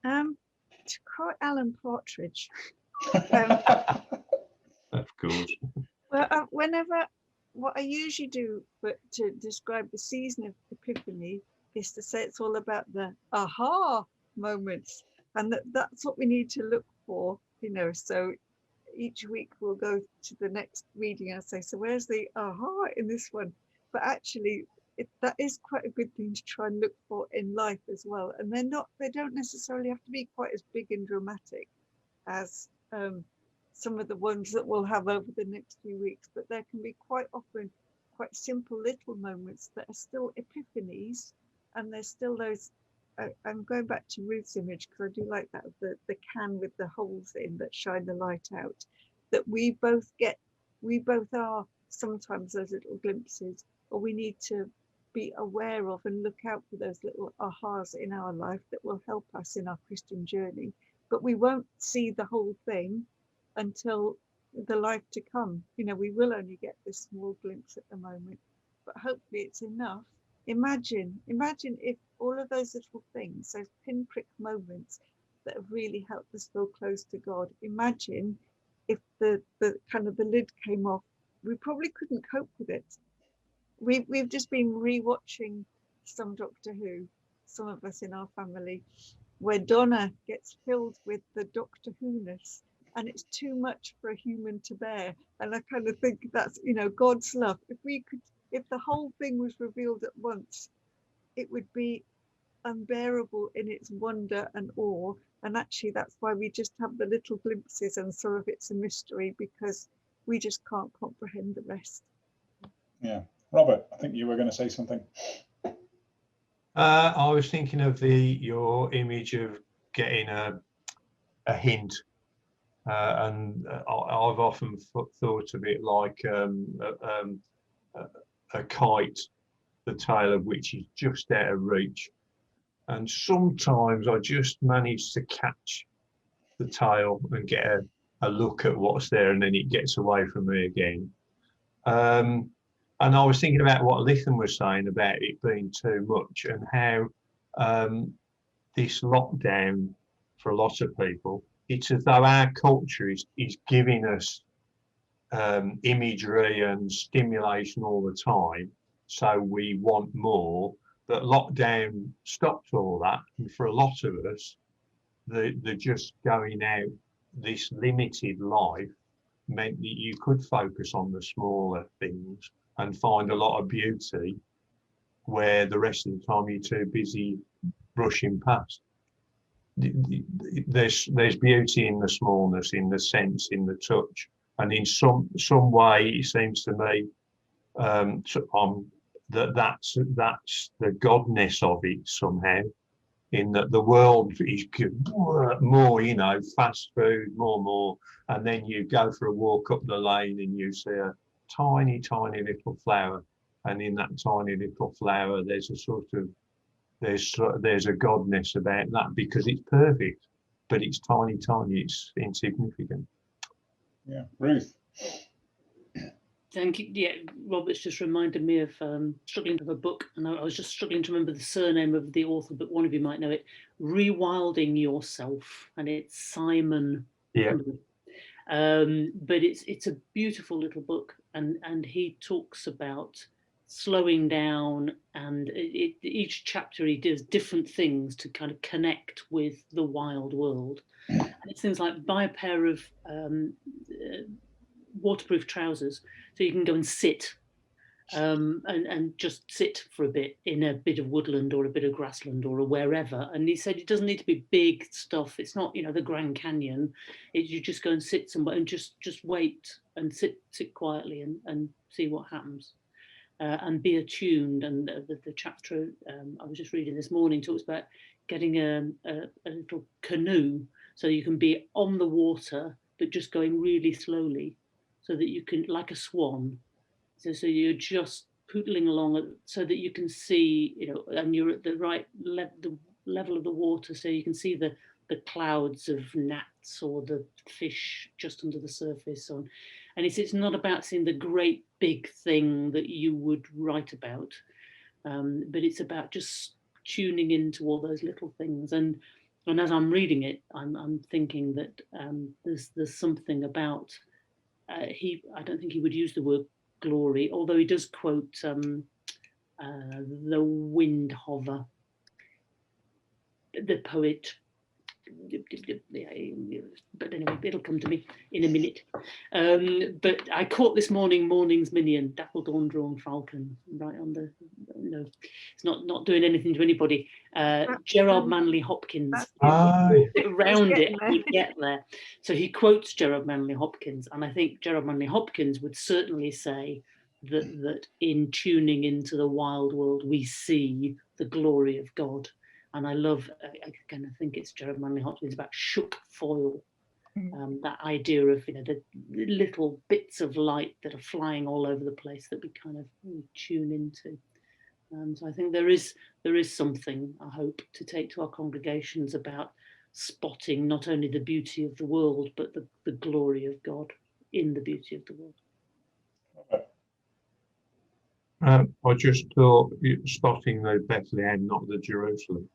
To quote Alan Partridge, Of course. well, what I usually do to describe the season of Epiphany is to say it's all about the aha moments, and that's what we need to look for, so each week we'll go to the next reading and say, so where's the aha in this one? But actually that is quite a good thing to try and look for in life as well, and they don't necessarily have to be quite as big and dramatic as some of the ones that we'll have over the next few weeks, but there can be quite often quite simple little moments that are still epiphanies, and there's still those. I'm going back to Ruth's image because I do like that, the can with the holes in that shine the light out, that we both are sometimes those little glimpses, or we need to be aware of and look out for those little ahas in our life that will help us in our Christian journey. But we won't see the whole thing until the life to come. We will only get this small glimpse at the moment, but hopefully it's enough. Imagine if all of those little things, those pinprick moments that have really helped us feel close to God, imagine if the kind of the lid came off, we probably couldn't cope with it. We've just been rewatching some Doctor Who, some of us in our family, where Donna gets filled with the Doctor Who-ness, and it's too much for a human to bear. And I kind of think that's, God's love. If the whole thing was revealed at once, it would be unbearable in its wonder and awe. And actually, that's why we just have the little glimpses, and some of it's a mystery because we just can't comprehend the rest. Yeah, Robert, I think you were going to say something. I was thinking of your image of getting a hint, and I've often thought of it like a kite, the tail of which is just out of reach, and sometimes I just manage to catch the tail and get a look at what's there, and then it gets away from me again. And I was thinking about what Lithan was saying about it being too much, and how this lockdown, for a lot of people, it's as though our culture is giving us imagery and stimulation all the time, so we want more. But lockdown stopped all that, and for a lot of us, the just going out this limited life meant that you could focus on the smaller things and find a lot of beauty where the rest of the time you're too busy brushing past. There's beauty in the smallness, in the sense, in the touch, and in some way it seems to me that's the godness of it somehow, in that the world is more, you know, fast food, more, and then you go for a walk up the lane and you see a tiny little flower, and in that tiny little flower there's a sort of there's a godness about that, because it's perfect, but it's tiny, it's insignificant. Yeah, Ruth. Thank you. Yeah, Robert's just reminded me of struggling with a book, and I was just struggling to remember the surname of the author, but one of you might know it. Rewilding Yourself, and it's Simon. Yeah. But it's a beautiful little book, and he talks about slowing down, and each chapter he does different things to kind of connect with the wild world. And it's things like buy a pair of waterproof trousers so you can go and sit and just sit for a bit in a bit of woodland or a bit of grassland or wherever. And he said it doesn't need to be big stuff. It's not, you know, the Grand Canyon. You just go and sit somewhere and just wait and sit quietly and see what happens. And be attuned. And the chapter I was just reading this morning talks about getting a little canoe so you can be on the water but just going really slowly, so that you can, like a swan. So you're just pootling along so that you can see, you know, and you're at the right the level of the water, so you can see the clouds of gnats or the fish just under the surface. And it's not about seeing the great big thing that you would write about, but it's about just tuning into all those little things. And as I'm reading it, I'm thinking that there's something about I don't think he would use the word glory, although he does quote the Windhover, the poet. But anyway, it'll come to me in a minute. But I caught this morning morning's minion, dapple dawn drawn falcon, right on the, no, it's not doing anything to anybody. Gerard Manley Hopkins. Around it, we get there. So he quotes Gerard Manley Hopkins, and I think Gerard Manley Hopkins would certainly say that in tuning into the wild world, we see the glory of God. And I love, again, I think it's Gerard Manley Hopkins about shook foil, that idea of, you know, the little bits of light that are flying all over the place that we kind of tune into. So I think there is something, I hope, to take to our congregations about spotting not only the beauty of the world, but the glory of God in the beauty of the world. I just thought spotting the Bethlehem, not the Jerusalem.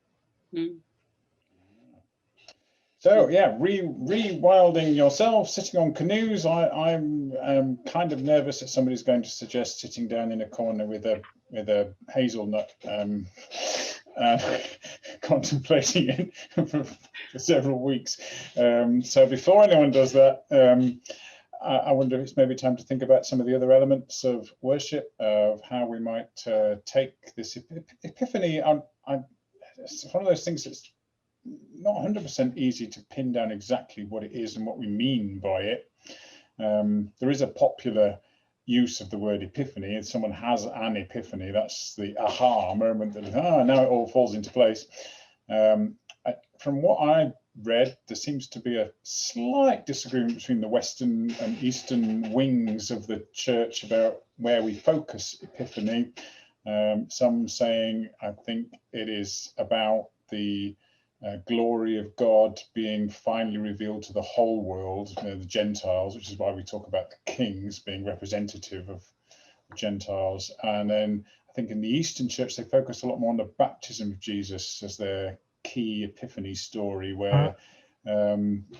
So yeah, rewilding yourself, sitting on canoes. I'm kind of nervous that somebody's going to suggest sitting down in a corner with a hazelnut, contemplating it for several weeks. So before anyone does that, I wonder if it's maybe time to think about some of the other elements of worship, of how we might take this Epiphany. It's one of those things that's not 100% easy to pin down exactly what it is and what we mean by it. There is a popular use of the word epiphany. If someone has an epiphany, that's the aha moment that now it all falls into place. From what I read, there seems to be a slight disagreement between the Western and Eastern wings of the church about where we focus epiphany. Some saying, I think it is about the glory of God being finally revealed to the whole world, the Gentiles, which is why we talk about the kings being representative of the Gentiles. And then I think in the Eastern church, they focus a lot more on the baptism of Jesus as their key epiphany story, where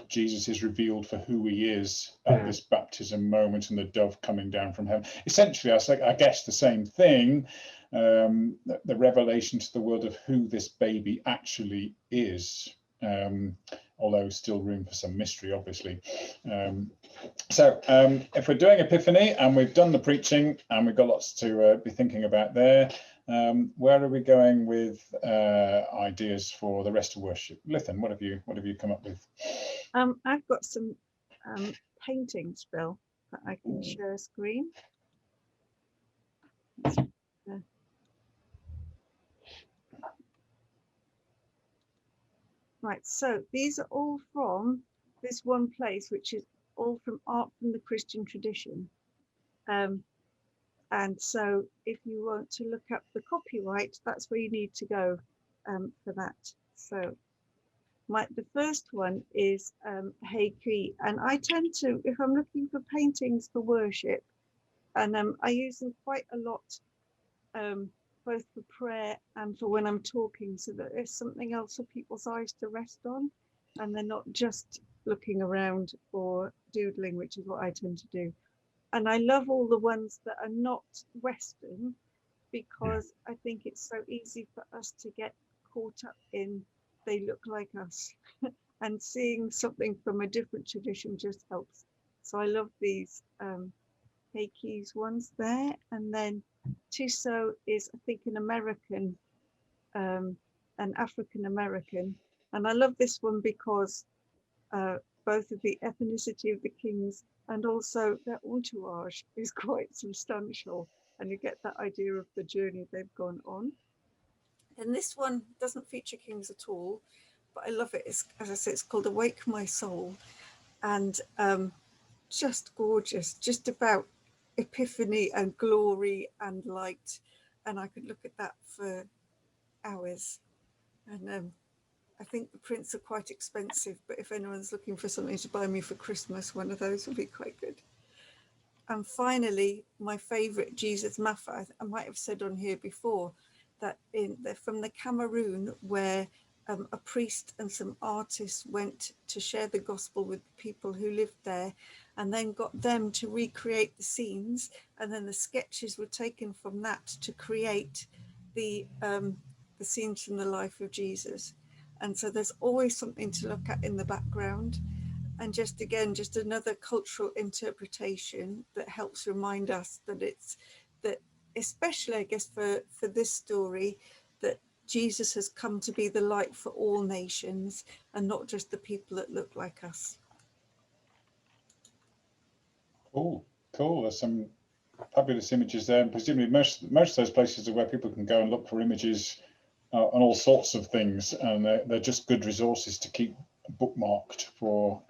Jesus is revealed for who he is at this baptism moment, and the dove coming down from heaven. Essentially, I guess the same thing, the revelation to the world of who this baby actually is, although still room for some mystery, obviously. So if we're doing Epiphany and we've done the preaching and we've got lots to be thinking about there, Where are we going with ideas for the rest of worship? Lithan, what have you come up with? I've got some paintings, Bill, that I can share screen. Right, so these are all from this one place, which is all from art from the Christian tradition. And so if you want to look up the copyright, that's where you need to go for that. So the first one is Heiki, and I tend to, if I'm looking for paintings for worship, and I use them quite a lot, both for prayer and for when I'm talking, so that there's something else for people's eyes to rest on, and they're not just looking around or doodling, which is what I tend to do. And I love all the ones that are not Western, because I think it's so easy for us to get caught up in they look like us, and seeing something from a different tradition just helps. So I love these Heiki's ones there. And then Tissot is, I think, an American, an African American. And I love this one because both of the ethnicity of the kings and also their entourage is quite substantial, and you get that idea of the journey they've gone on. And this one doesn't feature kings at all, but I love it. It's, as I said, it's called Awake My Soul, and just gorgeous, just about epiphany and glory and light. And I could look at that for hours. And I think the prints are quite expensive, but if anyone's looking for something to buy me for Christmas, one of those would be quite good. And finally, my favorite, Jesus Mafa, I might have said on here before, that they're from the Cameroon, where a priest and some artists went to share the gospel with the people who lived there, and then got them to recreate the scenes, and then the sketches were taken from that to create the scenes from the life of Jesus. And so there's always something to look at in the background, and just again, just another cultural interpretation that helps remind us that it's that, especially I guess for this story, that Jesus has come to be the light for all nations and not just the people that look like us. Cool. There's some fabulous images there, and presumably most of those places are where people can go and look for images on all sorts of things, and they're just good resources to keep bookmarked for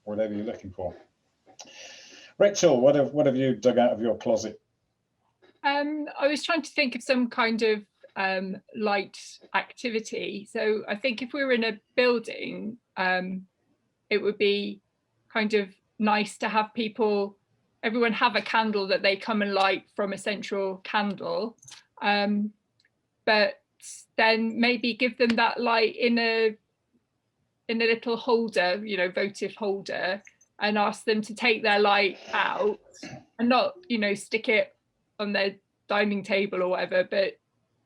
whatever you're looking for. Rachel, what have you dug out of your closet? I was trying to think of some kind of light activity. So I think if we were in a building, it would be kind of nice to have everyone have a candle that they come and light from a central candle, but then maybe give them that light in a little holder, votive holder, and ask them to take their light out and not, stick it on their dining table or whatever, but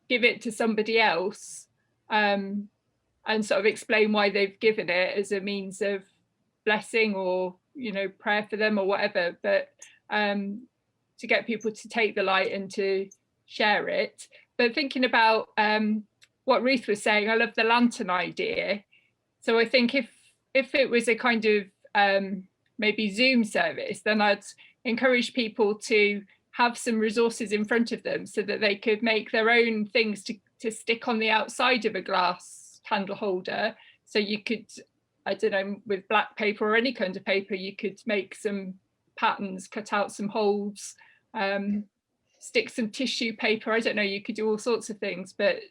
give it to somebody else, and sort of explain why they've given it as a means of blessing or prayer for them or whatever, but to get people to take the light and to share it. But thinking about what Ruth was saying, I love the lantern idea. So I think if it was a kind of maybe Zoom service, then I'd encourage people to have some resources in front of them so that they could make their own things to stick on the outside of a glass candle holder. So you could, I don't know, with black paper or any kind of paper, you could make some patterns, cut out some holes, stick some tissue paper. I don't know, you could do all sorts of things, but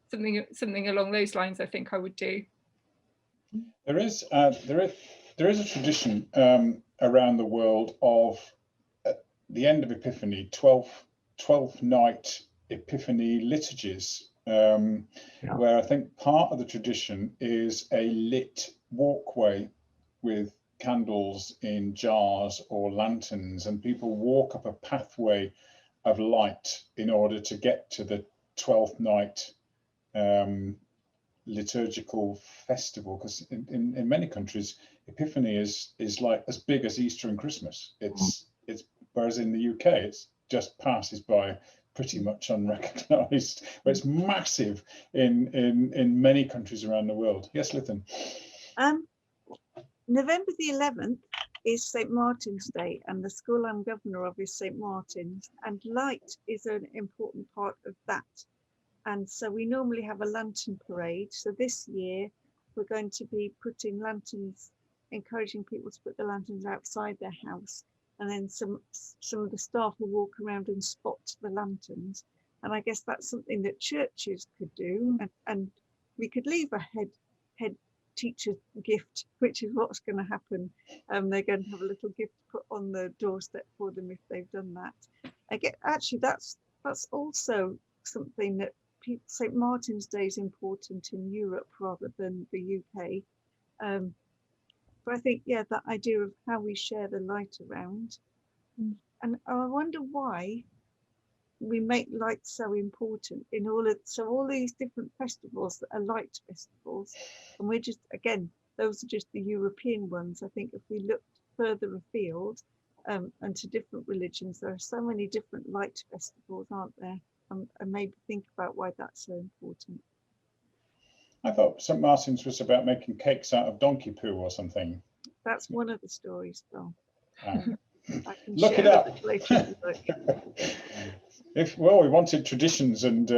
something along those lines I think I would do. There is a tradition around the world of, at the end of Epiphany, 12 night Epiphany liturgies, where I think part of the tradition is a lit walkway with candles in jars or lanterns, and people walk up a pathway of light in order to get to the 12th night liturgical festival, because in many countries Epiphany is like as big as Easter and Christmas. It's whereas in the UK it just passes by pretty much unrecognised, but it's massive in many countries around the world. Yes, Lithan. November the 11th is St. Martin's Day, and the school I'm governor of is St. Martin's, and light is an important part of that. And so we normally have a lantern parade. So this year we're going to be putting lanterns, encouraging people to put the lanterns outside their house, and then some of the staff will walk around and spot the lanterns. And I guess that's something that churches could do, and we could leave a head teacher gift, which is what's going to happen. They're going to have a little gift put on the doorstep for them if they've done that. Actually, that's also something that St. Martin's Day is important in Europe rather than the UK. But I think, yeah, that idea of how we share the light around. And I wonder why we make light so important in all these different festivals that are light festivals. And we're just, again, those are just the European ones. I think if we looked further afield and to different religions, there are so many different light festivals, aren't there? And maybe think about why that's so important. I thought St. Martin's was about making cakes out of donkey poo or something. That's one of the stories, Phil. Ah. I can Look it share up. Later. Well, we wanted traditions and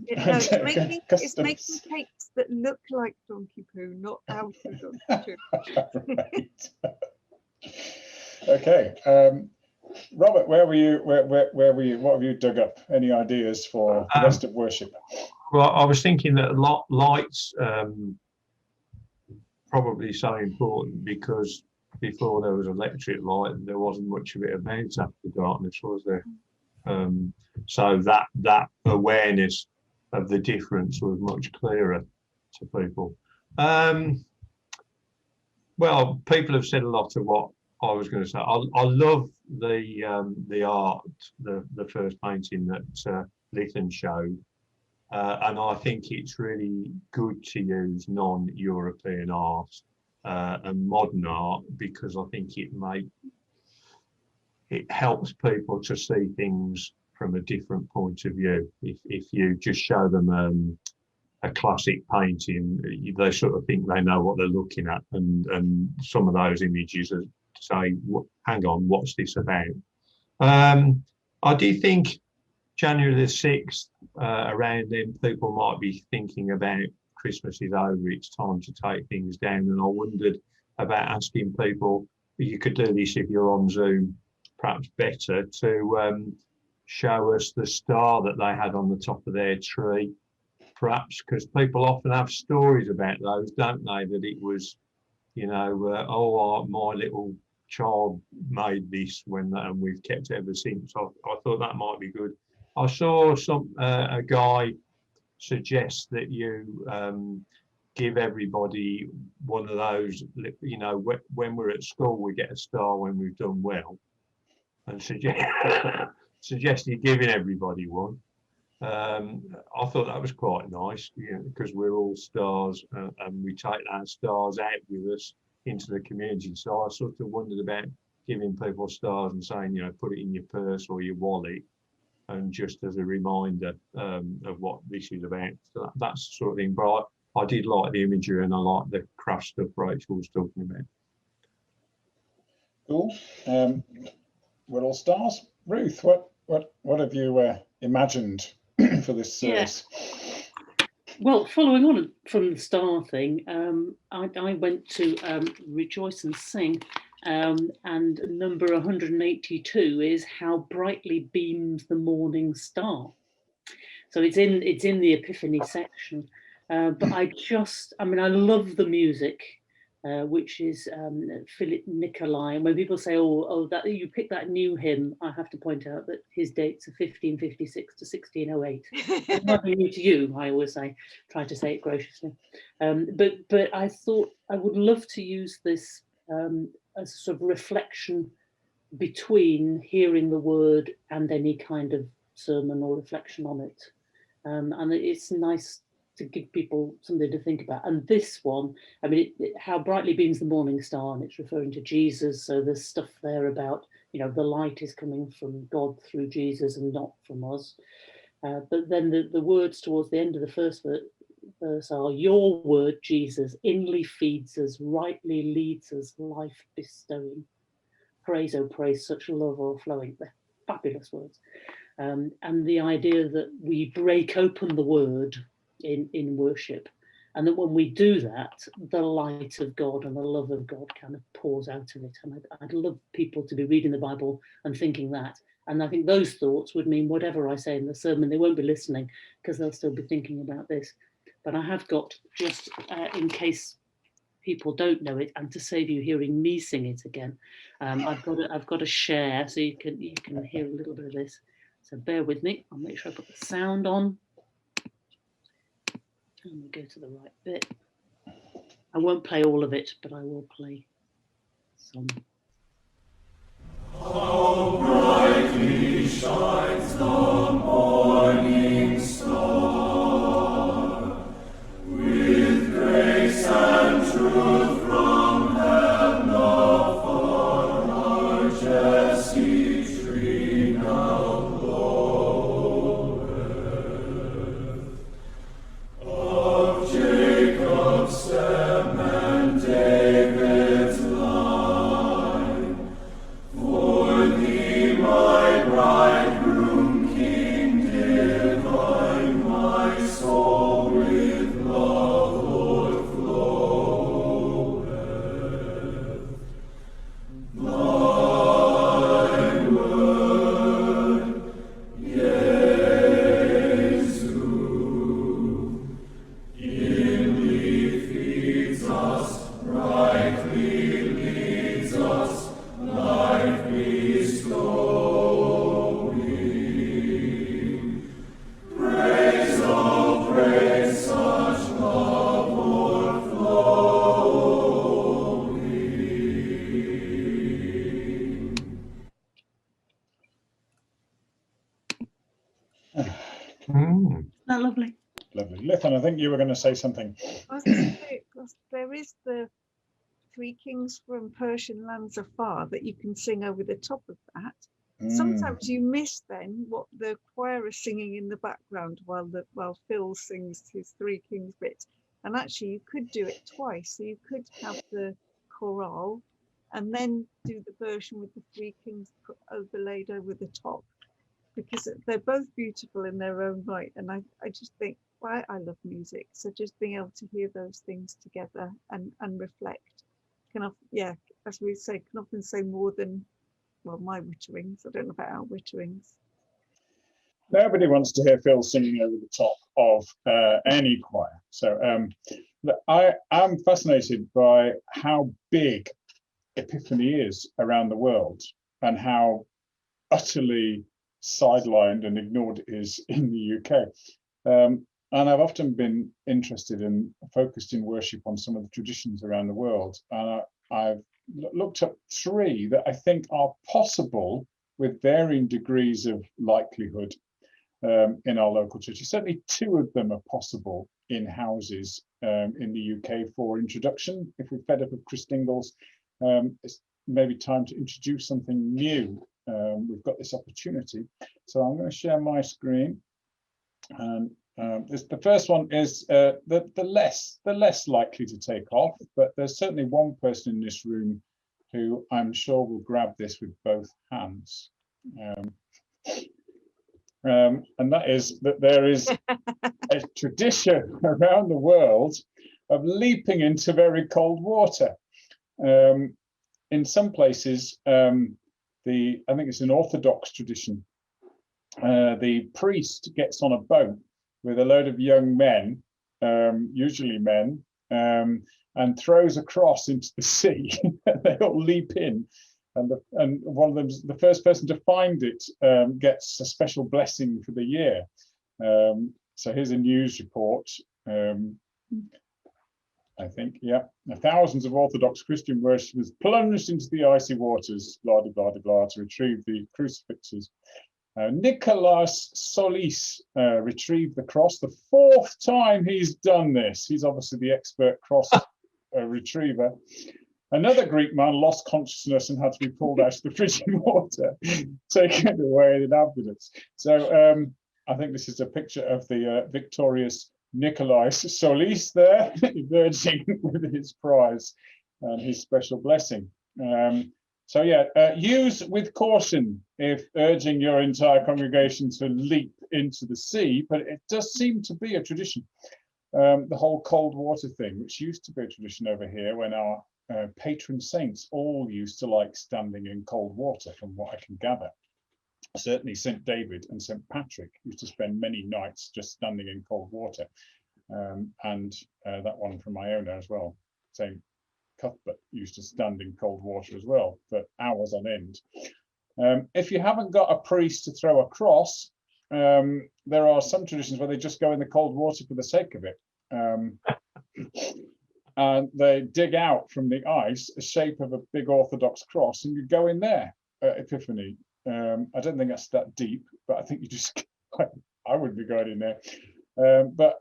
it's making cakes that look like donkey poo, not out of donkey poo. Right. Okay. Robert, where were you? Where were you? What have you dug up? Any ideas for the rest of worship? Well, I was thinking that lights probably so important because before there was electric light, there wasn't much of it about after darkness, was there? So that awareness of the difference was much clearer to people. Well, people have said a lot of what I was going to say. I love the art, the first painting that Lithan showed, and I think it's really good to use non-European art and modern art because I think it helps people to see things from a different point of view. If you just show them a classic painting, they sort of think they know what they're looking at, and some of those images are say, hang on, what's this about? I do think January the 6th, around then, people might be thinking about Christmas is over, it's time to take things down. And I wondered about asking people, you could do this if you're on Zoom, perhaps better, to show us the star that they had on the top of their tree, perhaps, because people often have stories about those, don't they? That it was, you know, my little child made this and we've kept it ever since. I thought that might be good. I saw a guy suggest that you give everybody one of those, you know, when we're at school we get a star when we've done well, and suggest you're giving everybody one. I thought that was quite nice, you know, because we're all stars and we take our stars out with us into the community. So I sort of wondered about giving people stars and saying, you know, put it in your purse or your wallet, and just as a reminder of what this is about. So that's the sort of thing. But I did like the imagery and I like the craft stuff Rachel was talking about. Cool. We're all stars. Ruth, what have you imagined for this series? Yeah. Well, following on from the star thing, I went to Rejoice and Sing, and number 182 is How Brightly Beams the Morning Star. So it's in the Epiphany section, but I love the music, which is Philip Nicolai. And when people say, oh, that you picked that new hymn, I have to point out that his dates are 1556 to 1608. Nothing new to you, I always say, try to say it graciously. But I thought I would love to use this as a sort of reflection between hearing the word and any kind of sermon or reflection on it. And it's nice to give people something to think about. And this one, I mean, how brightly beams the morning star, and it's referring to Jesus. So there's stuff there about, you know, the light is coming from God through Jesus and not from us. But then the words towards the end of the first verse are, your word, Jesus, inly feeds us, rightly leads us, life bestowing. Praise, oh praise, such love o'erflowing. They're fabulous words. And the idea that we break open the word in worship, and that when we do that, the light of God and the love of God kind of pours out of it. And I'd love people to be reading the Bible and thinking that. And I think those thoughts would mean whatever I say in the sermon, they won't be listening because they'll still be thinking about this. But I have got, just in case people don't know it, and to save you hearing me sing it again, I've got a share so you can hear a little bit of this. So bear with me. I'll make sure I put the sound on. And we go to the right bit. I won't play all of it, but I will play some. How brightly shines the morning star, with grace and truth from heaven afar, our Jesse tree now bloweth. Of Jacob's stem and David's line, for thee, my bridegroom, King divine, my soul with love o'erfloweth. Thy word, Jesu, inly feeds us, brightly leads us, life bestowing. Praise, oh praise, such love o'erflowing. Isn't that lovely? Lovely. Lithan, I think you were going to say something. I was going to say, there is the Three Kings from Persian lands afar that you can sing over the top of that. Sometimes you miss then what the choir is singing in the background while Phil sings his Three Kings bit. And actually you could do it twice. So you could have the chorale and then do the version with the Three Kings overlaid over the top, because they're both beautiful in their own right. And I just think, why I love music. So just being able to hear those things together and reflect can often, yeah, as we say, can often say more than, well, my witterings. I don't know about our witterings. Nobody wants to hear Phil singing over the top of any choir. So I am fascinated by how big Epiphany is around the world and how utterly sidelined and ignored it is in the UK. And I've often been interested and focused in worship on some of the traditions around the world. And I've looked up three that I think are possible with varying degrees of likelihood in our local churches. Certainly two of them are possible in houses in the UK for introduction. If we're fed up of Christingles, it's maybe time to introduce something new. We've got this opportunity. So I'm going to share my screen. And the first one is the less likely to take off, but there's certainly one person in this room who I'm sure will grab this with both hands. And that is that there is a tradition around the world of leaping into very cold water. In some places, I think it's an Orthodox tradition. The priest gets on a boat with a load of young men, usually men, and throws across into the sea. They all leap in, and one of them, the first person to find it, gets a special blessing for the year. So here's a news report. I think, yeah. Thousands of Orthodox Christian worshippers plunged into the icy waters, blah, blah, blah, blah, to retrieve the crucifixes. Nicolas Solis retrieved the cross. The 4th time he's done this. He's obviously the expert cross retriever. Another Greek man lost consciousness and had to be pulled out of the frigid water, taken away in an ambulance. So I think this is a picture of the victorious Nicolas Solis there, emerging with his prize and his special blessing. So yeah, use with caution if urging your entire congregation to leap into the sea, but it does seem to be a tradition. The whole cold water thing, which used to be a tradition over here when our patron saints all used to like standing in cold water, from what I can gather. Certainly St. David and St. Patrick used to spend many nights just standing in cold water. And that one from Iona as well. St. Cuthbert used to stand in cold water as well for hours on end. If you haven't got a priest to throw a cross, there are some traditions where they just go in the cold water for the sake of it. And they dig out from the ice a shape of a big Orthodox cross, and you go in there at Epiphany. I don't think that's that deep, but I think you just, I would be going in there. But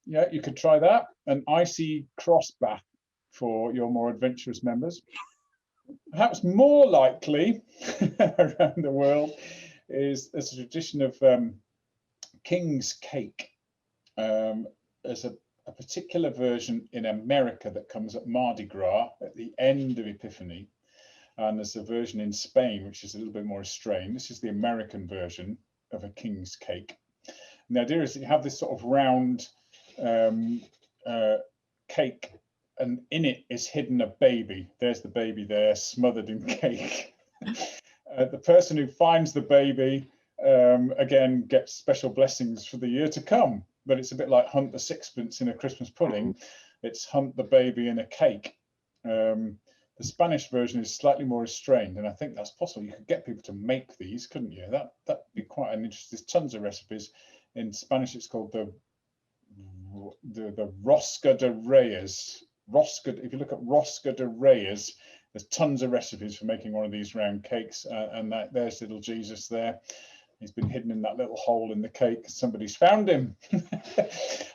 yeah, you could try that. An icy cross bath for your more adventurous members. Perhaps more likely around the world is there's a tradition of king's cake. There's a particular version in America that comes at Mardi Gras at the end of Epiphany. And there's a version in Spain, which is a little bit more restrained. This is the American version of a king's cake. And the idea is that you have this sort of round cake, and in it is hidden a baby. There's the baby there, smothered in cake. The person who finds the baby, again, gets special blessings for the year to come. But it's a bit like hunt the sixpence in a Christmas pudding. It's hunt the baby in a cake. The Spanish version is slightly more restrained, and I think that's possible. You could get people to make these, couldn't you? That'd be quite an interesting. There's tons of recipes. In Spanish, it's called the Rosca de Reyes. If you look at Rosca de Reyes, there's tons of recipes for making one of these round cakes, and there's little Jesus there. He's been hidden in that little hole in the cake. Somebody's found him. And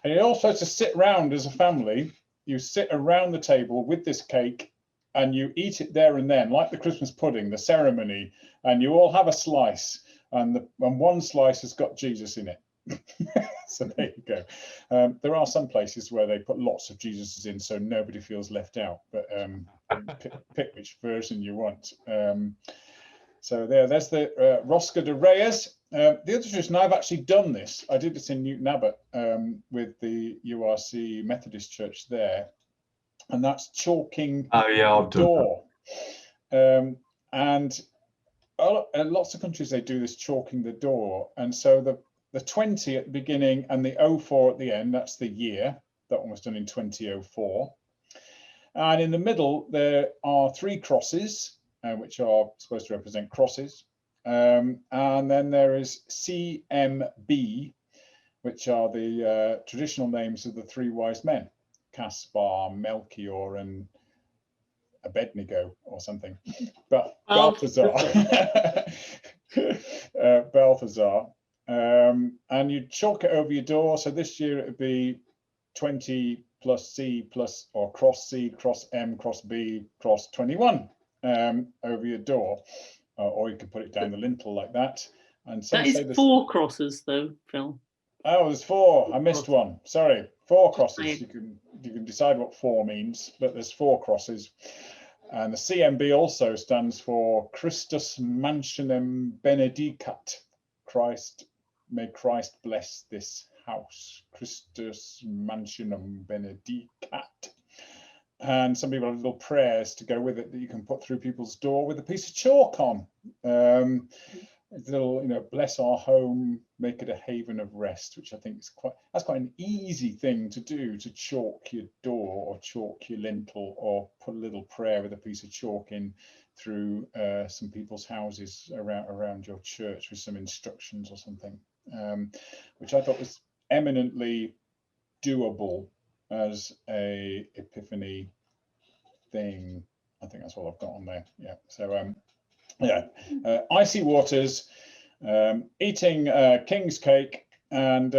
you're all supposed to sit round as a family. You sit around the table with this cake and you eat it there and then, like the Christmas pudding, the ceremony, and you all have a slice, and one slice has got Jesus in it. So there you go. There are some places where they put lots of Jesuses in so nobody feels left out, but pick which version you want. So there's the Rosca de Reyes. The other tradition, I've actually done this. I did this in Newton Abbot with the URC Methodist Church there, and that's chalking the door. And in lots of countries they do this, chalking the door. And so the 20 at the beginning and the 04 at the end, that's the year. That one was done in 2004. And in the middle there are 3 crosses, which are supposed to represent crosses. And then there is CMB, which are the traditional names of the 3 wise men, Caspar, Melchior, and Abednego or something. But Balthazar. Balthazar. And you chalk it over your door. So this year it would be 20 plus C plus, or cross C, cross M, cross B, cross 21 over your door. Or you could put it down the lintel like that. And some that is 4 crosses though, Phil. Oh, there's 4. I missed one. Sorry, 4 crosses. You can decide what 4 means, but there's 4 crosses. And the CMB also stands for Christus Mansionem Benedicat. May Christ bless this house. Christus Mansionem Benedicat. And some people have little prayers to go with it that you can put through people's door with a piece of chalk on. Little, bless our home, make it a haven of rest, which I think is quite an easy thing to do, to chalk your door or chalk your lintel or put a little prayer with a piece of chalk in through some people's houses around your church with some instructions or something, which I thought was eminently doable as a Epiphany thing. I think that's all I've got on there. Yeah. So icy waters eating king's cake and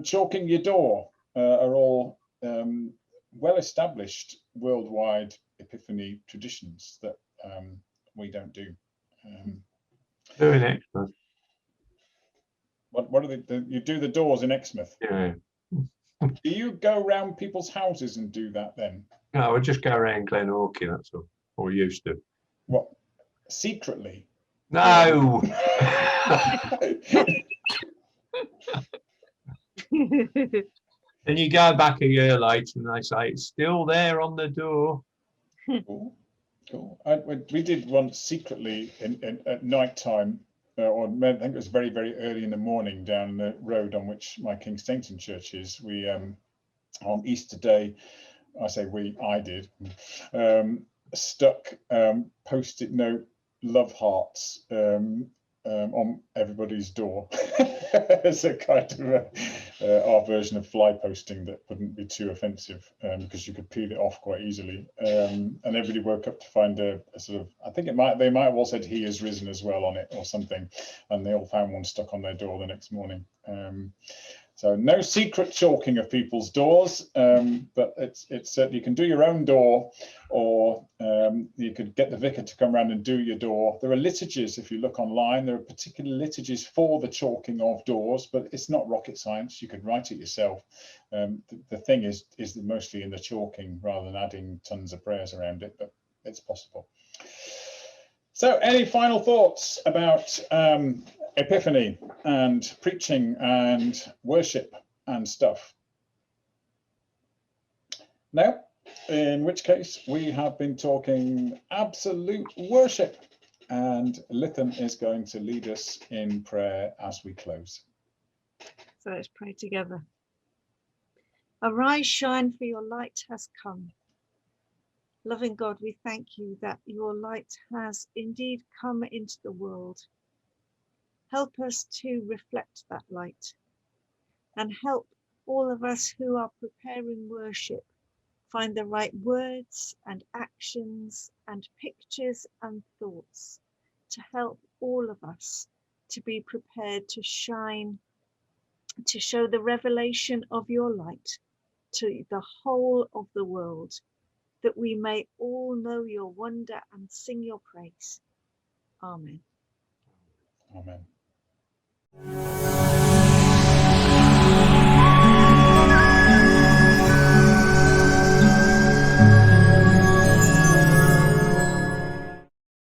chalking your door are all well-established worldwide Epiphany traditions that we don't do. Doing Exmouth. What are you do the doors in Exmouth? Yeah. Do you go around people's houses and do that then? No, I just go around Glen Orky, that's all. Or used to. What, secretly? No. Then you go back a year later and they say it's still there on the door. Cool. Cool. We did one secretly at night time, or I think it was very, very early in the morning down the road on which my King Stainton church is. We, on Easter Day, I did, stuck post-it note love hearts on everybody's door as a kind of our version of fly posting that wouldn't be too offensive, because you could peel it off quite easily, and everybody woke up to find a sort of, I think they might have all said he has risen as well on it or something, and they all found one stuck on their door the next morning. So no secret chalking of people's doors, but it's you can do your own door, or you could get the vicar to come around and do your door. There are liturgies, if you look online, there are particular liturgies for the chalking of doors, but it's not rocket science. You could write it yourself. The thing is mostly in the chalking rather than adding tons of prayers around it, but it's possible. So any final thoughts about Epiphany and preaching and worship and stuff? No? In which case we have been talking absolute worship, and Lithan is going to lead us in prayer as we close. So let's pray together. Arise, shine, for your light has come. Loving God, we thank you that your light has indeed come into the world. Help us to reflect that light, and help all of us who are preparing worship find the right words and actions and pictures and thoughts to help all of us to be prepared to shine, to show the revelation of your light to the whole of the world, that we may all know your wonder and sing your praise. Amen. Amen.